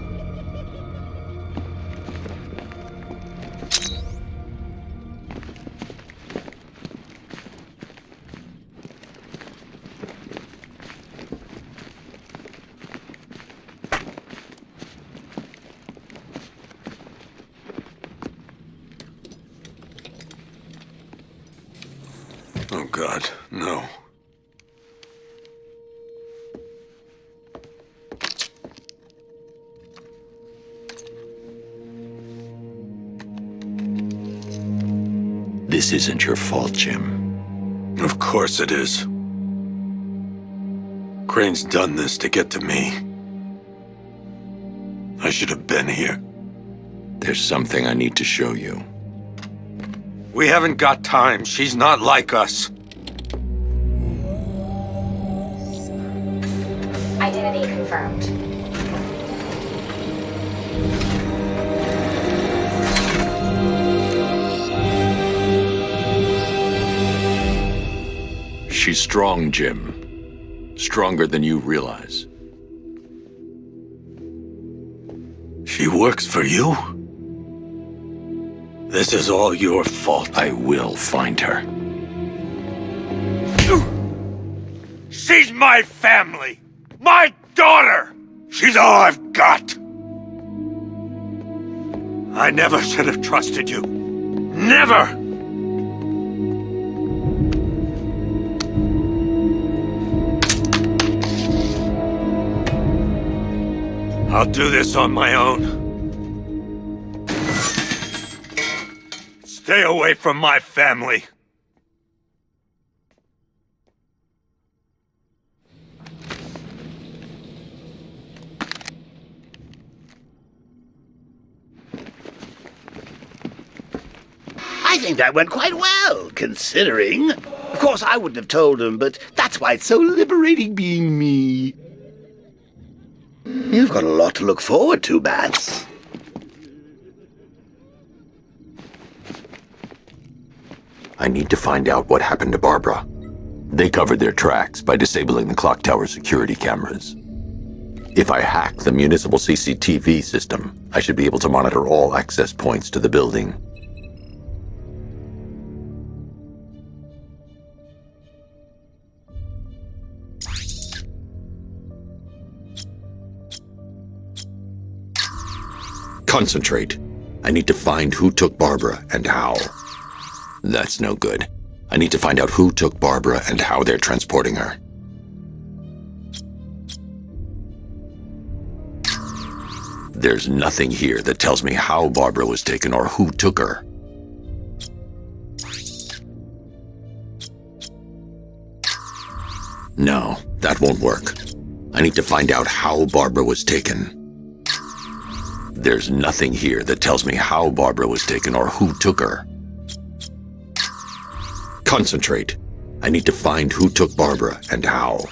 Oh, God, no. This isn't your fault, Jim. Of course it is. Crane's done this to get to me. I should have been here. There's something I need to show you. We haven't got time. She's not like us. Identity confirmed. She's strong, Jim. Stronger than you realize. She works for you? This is all your fault. I will find her. She's my family! My daughter! She's all I've got! I never should have trusted you. Never! I'll do this on my own. Stay away from my family. I think that went quite well, considering. Of course, I wouldn't have told him, but that's why it's so liberating being me. You've got a lot to look forward to, Bats. I need to find out what happened to Barbara. They covered their tracks by disabling the clock tower security cameras. If I hack the municipal CCTV system, I should be able to monitor all access points to the building. Concentrate. I need to find who took Barbara and how. That's no good. I need to find out who took Barbara and how they're transporting her. There's nothing here that tells me how Barbara was taken or who took her. No, that won't work. I need to find out how Barbara was taken. There's nothing here that tells me how Barbara was taken or who took her. Concentrate. I need to find who took Barbara and how.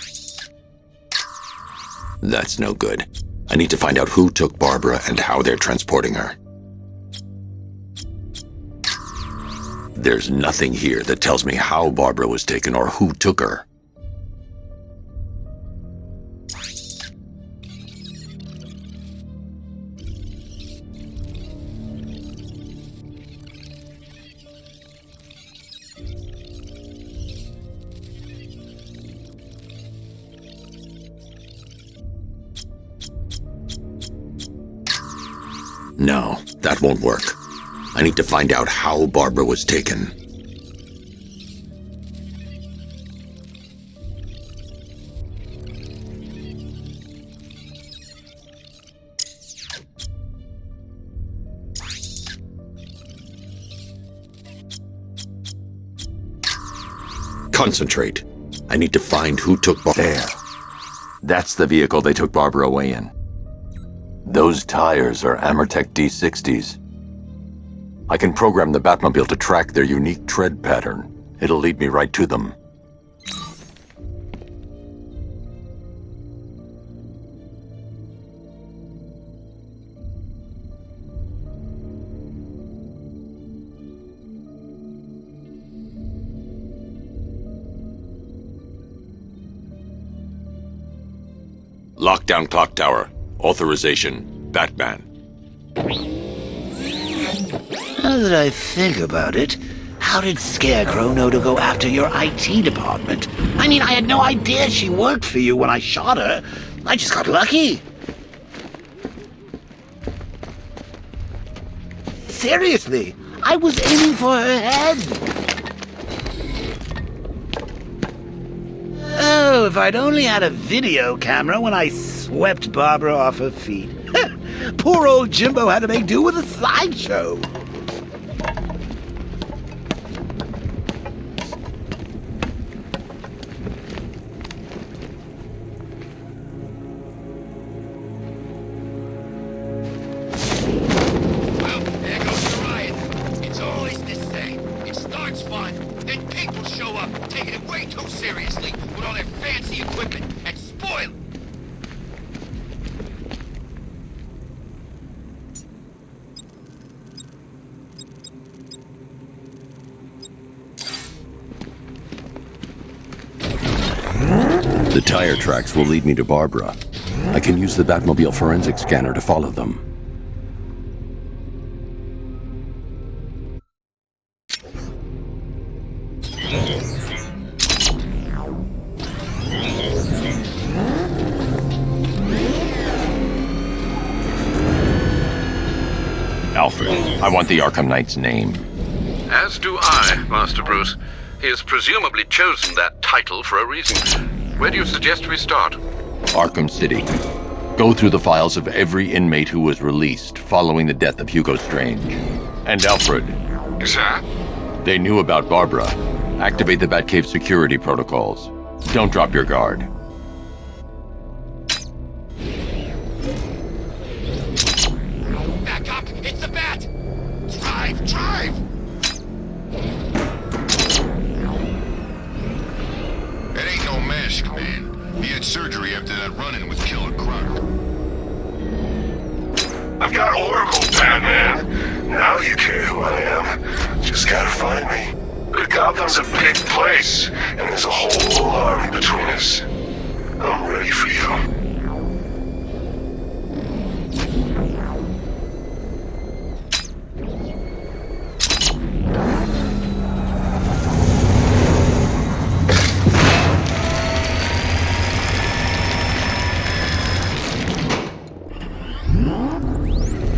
That's no good. I need to find out who took Barbara and how they're transporting her. There's nothing here that tells me how Barbara was taken or who took her. No, that won't work. I need to find out how Barbara was taken. Concentrate. I need to find who took Barbara. There. That's the vehicle they took Barbara away in. Those tires are Amertech D60s. I can program the Batmobile to track their unique tread pattern. It'll lead me right to them. Lockdown clock tower. Authorization, Batman. Now that I think about it, how did Scarecrow know to go after your IT department? I mean, I had no idea she worked for you when I shot her. I just got lucky. Seriously, I was aiming for her head. Oh, if I'd only had a video camera when I swept Barbara off her feet. Poor old Jimbo had to make do with a slideshow. Well, there goes the riot. It's always the same. It starts fun, then people show up, taking it way too seriously with all their fancy equipment, and spoil it. The tire tracks will lead me to Barbara. I can use the Batmobile forensic scanner to follow them. Alfred, I want the Arkham Knight's name. As do I, Master Bruce. He has presumably chosen that title for a reason. Where do you suggest we start? Arkham City. Go through the files of every inmate who was released following the death of Hugo Strange. And Alfred. Sir? They knew about Barbara. Activate the Batcave security protocols. Don't drop your guard. Back up! It's the Bat! Drive! Drive! It ain't no mask, man. He had surgery after that run-in with Killer Croc. I've got Oracle, Batman. Now you care who I am. Just gotta find me. But Gotham's a big place, and there's a whole army between us. I'm ready for you.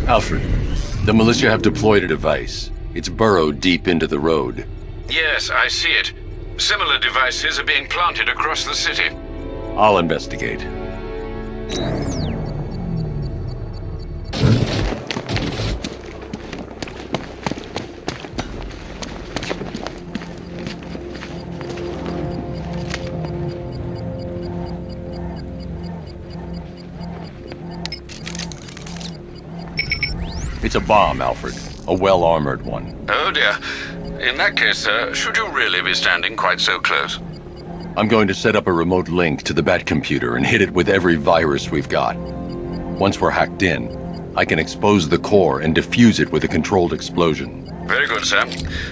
Alfred, the militia have deployed a device. It's burrowed deep into the road. Yes, I see it. Similar devices are being planted across the city. I'll investigate. It's a bomb, Alfred. A well-armored one. Oh dear. In that case, sir, should you really be standing quite so close? I'm going to set up a remote link to the Batcomputer and hit it with every virus we've got. Once we're hacked in, I can expose the core and defuse it with a controlled explosion. Very good, sir.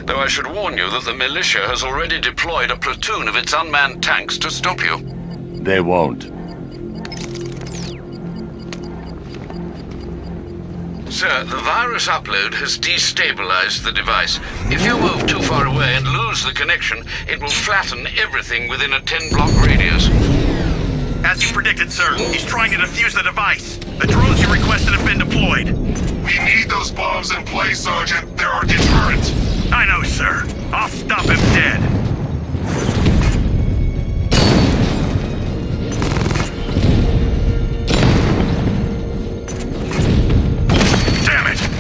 Though I should warn you that the militia has already deployed a platoon of its unmanned tanks to stop you. They won't. Sir, the virus upload has destabilized the device. If you move too far away and lose the connection, it will flatten everything within a 10-block radius. As you predicted, sir, he's trying to defuse the device. The drones you requested have been deployed. We need those bombs in place, Sergeant. They're our deterrent. I know, sir. I'll stop him dead.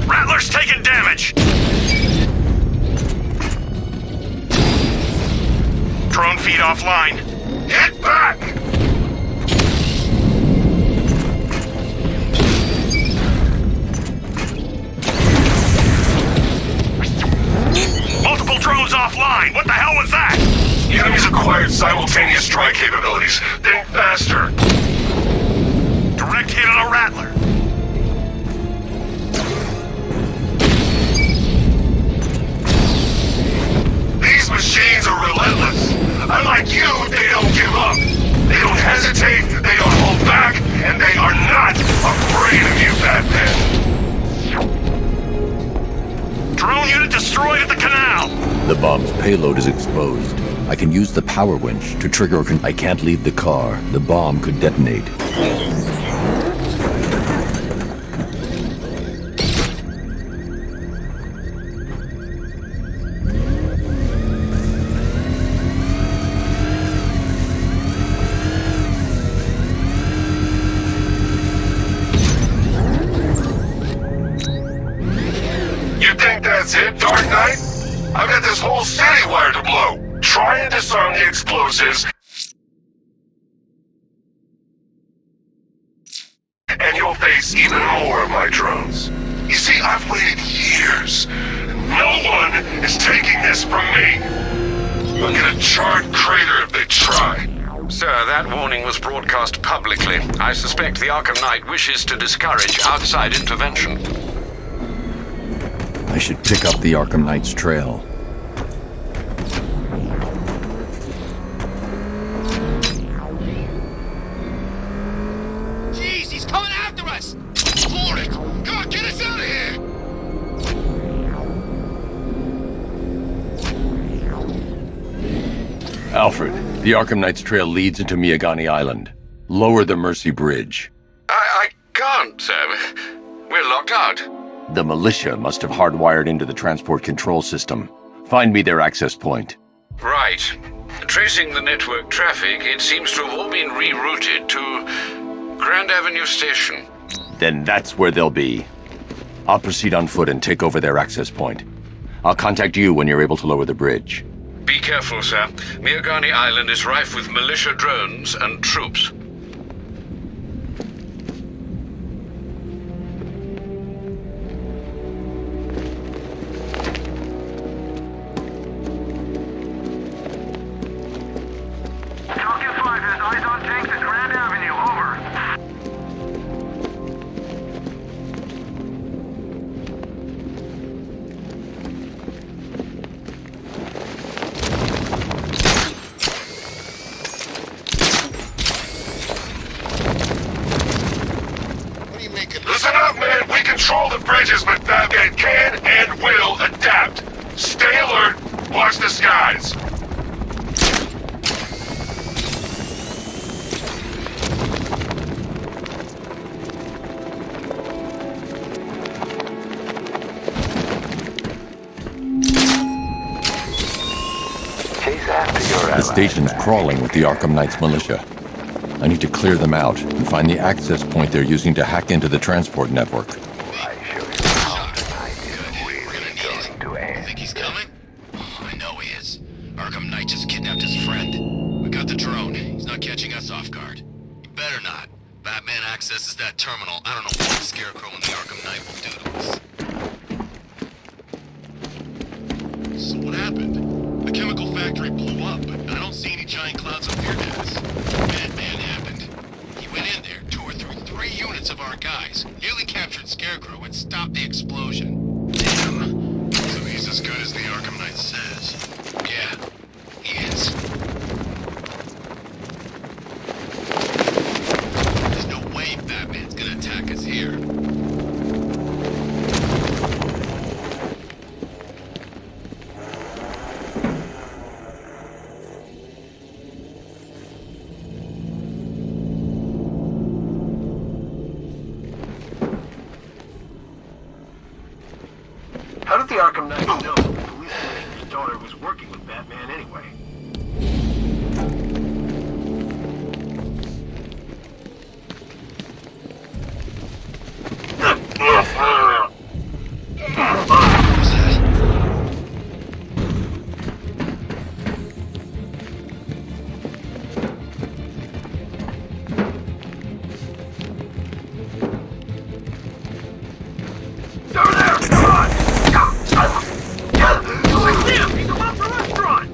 Rattler's taking damage! Drone feed offline. Get back! Multiple drones offline! What the hell was that? The enemy's acquired simultaneous strike capabilities. Think faster. Direct hit on a Rattler. These machines are relentless. Unlike you, they don't give up. They don't hesitate, they don't hold back, and they are not afraid of you, Batman. Drone unit destroyed at the canal. The bomb's payload is exposed. I can use the power winch to trigger. I can't leave the car. The bomb could detonate. That's it, Dark Knight? I've got this whole city wired to blow. Try and disarm the explosives, and you'll face even more of my drones. You see, I've waited years. No one is taking this from me. Look at a charred crater if they try. Sir, that warning was broadcast publicly. I suspect the Arkham Knight wishes to discourage outside intervention. I should pick up the Arkham Knight's trail. Alfred, the Arkham Knight's trail leads into Miagani Island. Lower the Mercy Bridge. I can't, sir. We're locked out. The militia must have hardwired into the transport control system. Find me their access point. Right. Tracing the network traffic, it seems to have all been rerouted to Grand Avenue Station. Then that's where they'll be. I'll proceed on foot and take over their access point. I'll contact you when you're able to lower the bridge. Be careful, sir. Miagani Island is rife with militia drones and troops. Listen up, man. We control the bridges, but Batman can and will adapt. Stay alert. Watch the skies. The station's crawling with the Arkham Knight's militia. I need to clear them out and find the access point they're using to hack into the transport network. You think he's coming? Oh, I know he is. Arkham Knight just kidnapped his friend. We got the drone. He's not catching us off guard. He better not. Batman accesses that terminal. I don't know what Scarecrow and the Arkham Knight will do to us. So what happened? The chemical factory blew up, but I don't see any giant clouds of fear gas. Batman happened. He went in there, tore through 3 units of our guys, nearly captured Scarecrow, and stopped the explosion. Damn. So he's as good as the Arkham Knight says. Yeah, he is. There's no way Batman's gonna attack us here. How did the Arkham Knight know the police commissioner's daughter was working with Batman anyway? It's over there! Come on! I see him! He's above the restaurant!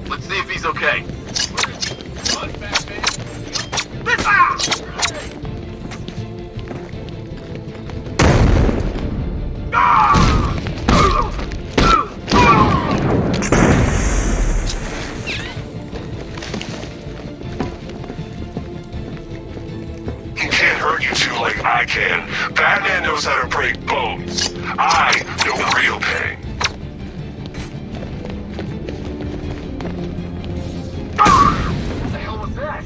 Let's see if he's okay. Run, Batman! Hurt you two like I can. Batman knows how to break bones. I know real pain. What the hell was that?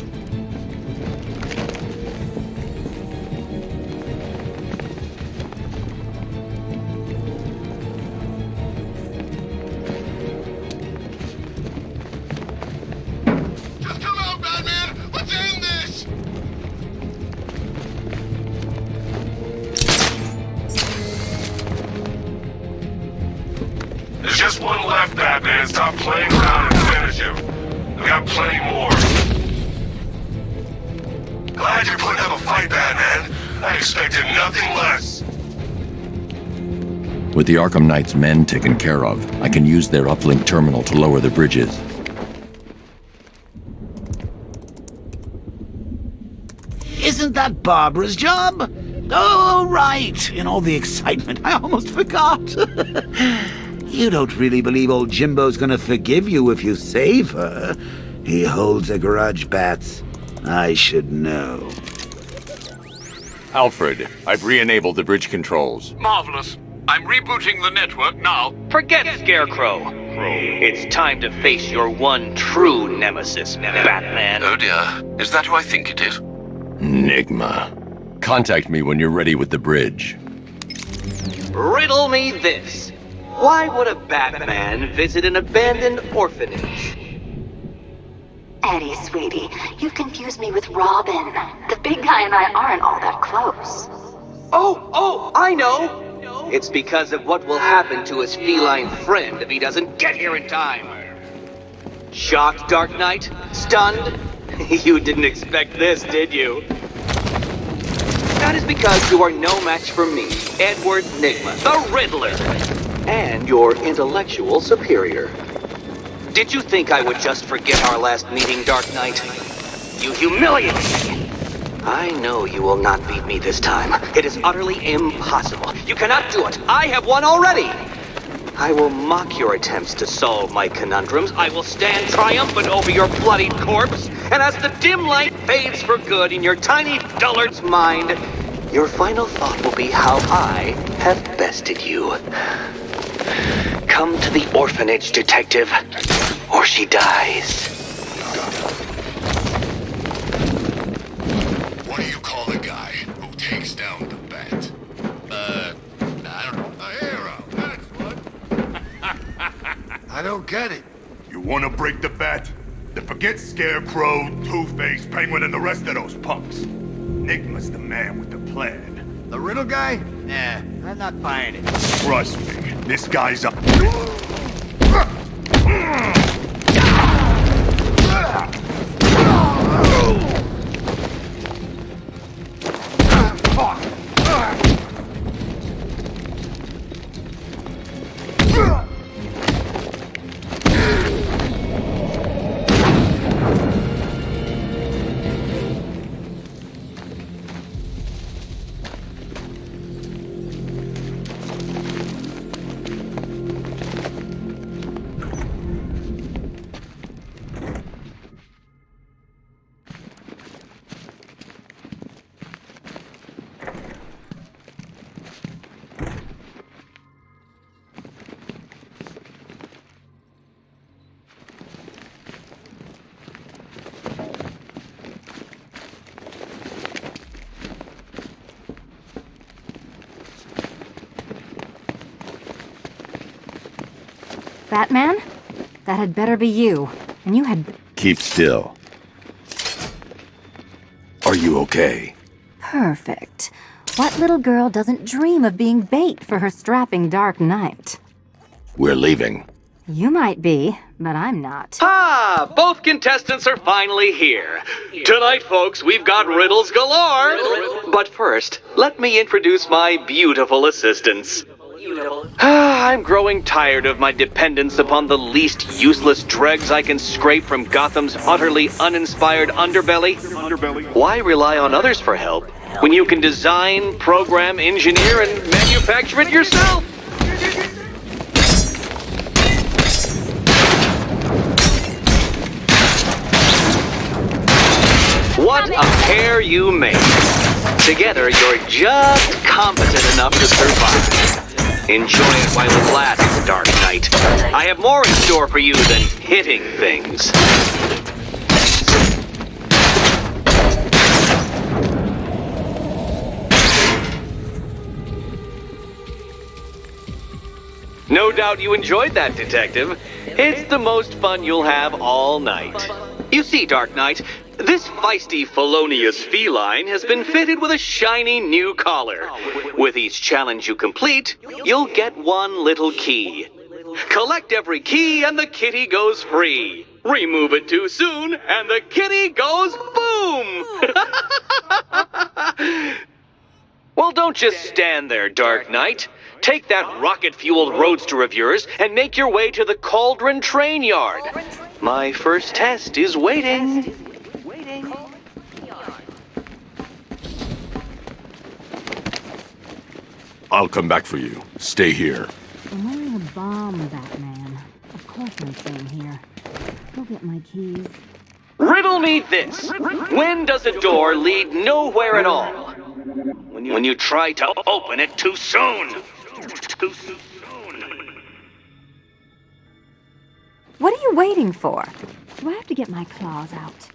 Just come out, Batman! Let's end this! There's just one left, Batman. Stop playing around and finish him. We got plenty more. Glad you're putting up a fight, Batman. I expected nothing less. With the Arkham Knight's men taken care of, I can use their uplink terminal to lower the bridges. Isn't that Barbara's job? Oh, right. In all the excitement, I almost forgot. You don't really believe old Jimbo's gonna forgive you if you save her. He holds a grudge, Bats. I should know. Alfred, I've re-enabled the bridge controls. Marvelous. I'm rebooting the network now. Forget Scarecrow. It's time to face your one true nemesis, Batman. Oh dear. Is that who I think it is? Enigma. Contact me when you're ready with the bridge. Riddle me this. Why would a Batman visit an abandoned orphanage? Eddie, sweetie, you've confused me with Robin. The big guy and I aren't all that close. Oh, I know! It's because of what will happen to his feline friend if he doesn't get here in time. Shocked, Dark Knight? Stunned? You didn't expect this, did you? That is because you are no match for me, Edward Nygma, the Riddler, and your intellectual superior. Did you think I would just forget our last meeting, Dark Knight? You humiliate me! I know you will not beat me this time. It is utterly impossible. You cannot do it. I have won already. I will mock your attempts to solve my conundrums. I will stand triumphant over your bloodied corpse. And as the dim light fades for good in your tiny dullard's mind, your final thought will be how I have bested you. Come to the orphanage, detective, or she dies. What do you call the guy who takes down the bat? I don't know. A hero, that's what. I don't get it. You wanna break the bat? Then forget Scarecrow, Two-Face, Penguin, and the rest of those punks. Nygma's the man with the plan. The riddle guy? Nah, I'm not buying it. Trust me, this guy's a... Batman? That had better be you. And you had... Keep still. Are you okay? Perfect. What little girl doesn't dream of being bait for her strapping Dark Knight? We're leaving. You might be, but I'm not. Ah, both contestants are finally here. Tonight, folks, we've got riddles galore. But first, let me introduce my beautiful assistants. I'm growing tired of my dependence upon the least useless dregs I can scrape from Gotham's utterly uninspired underbelly. Why rely on others for help when you can design, program, engineer, and manufacture it yourself? What a pair you make. Together, you're just competent enough to survive. Enjoy it while it lasts, Dark Knight. I have more in store for you than hitting things. No doubt you enjoyed that, Detective. It's the most fun you'll have all night. You see, Dark Knight, this feisty, felonious feline has been fitted with a shiny new collar. With each challenge you complete, you'll get one little key. Collect every key and the kitty goes free. Remove it too soon and the kitty goes boom! Well, don't just stand there, Dark Knight. Take that rocket-fueled roadster of yours and make your way to the Cauldron Train Yard. My first test is waiting. I'll come back for you. Stay here. I'm wearing a bomb, Batman. Of course I'm staying here. Go get my keys. Riddle me this. When does a door lead nowhere at all? When you try to open it too soon. Too soon. What are you waiting for? Do I have to get my claws out?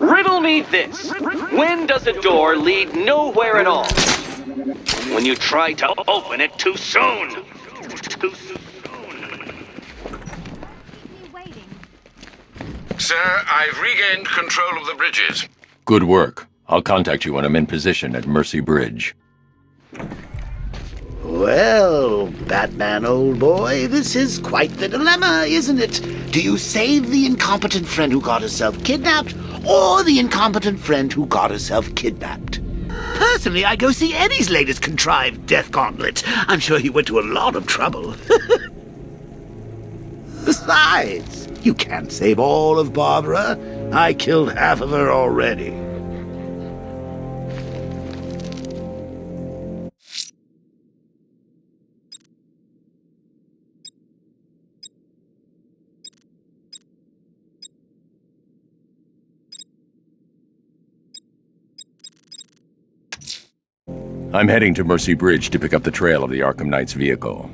Riddle me this. When does a door lead nowhere at all? When you try to open it too soon. Too soon. Sir, I've regained control of the bridges. Good work. I'll contact you when I'm in position at Mercy Bridge. Well, Batman, old boy, this is quite the dilemma, isn't it? Do you save the incompetent friend who got herself kidnapped, or the incompetent friend who got herself kidnapped? Personally, I'd go see Eddie's latest contrived death gauntlet. I'm sure he went to a lot of trouble. Besides, you can't save all of Barbara. I killed half of her already. I'm heading to Mercy Bridge to pick up the trail of the Arkham Knight's vehicle.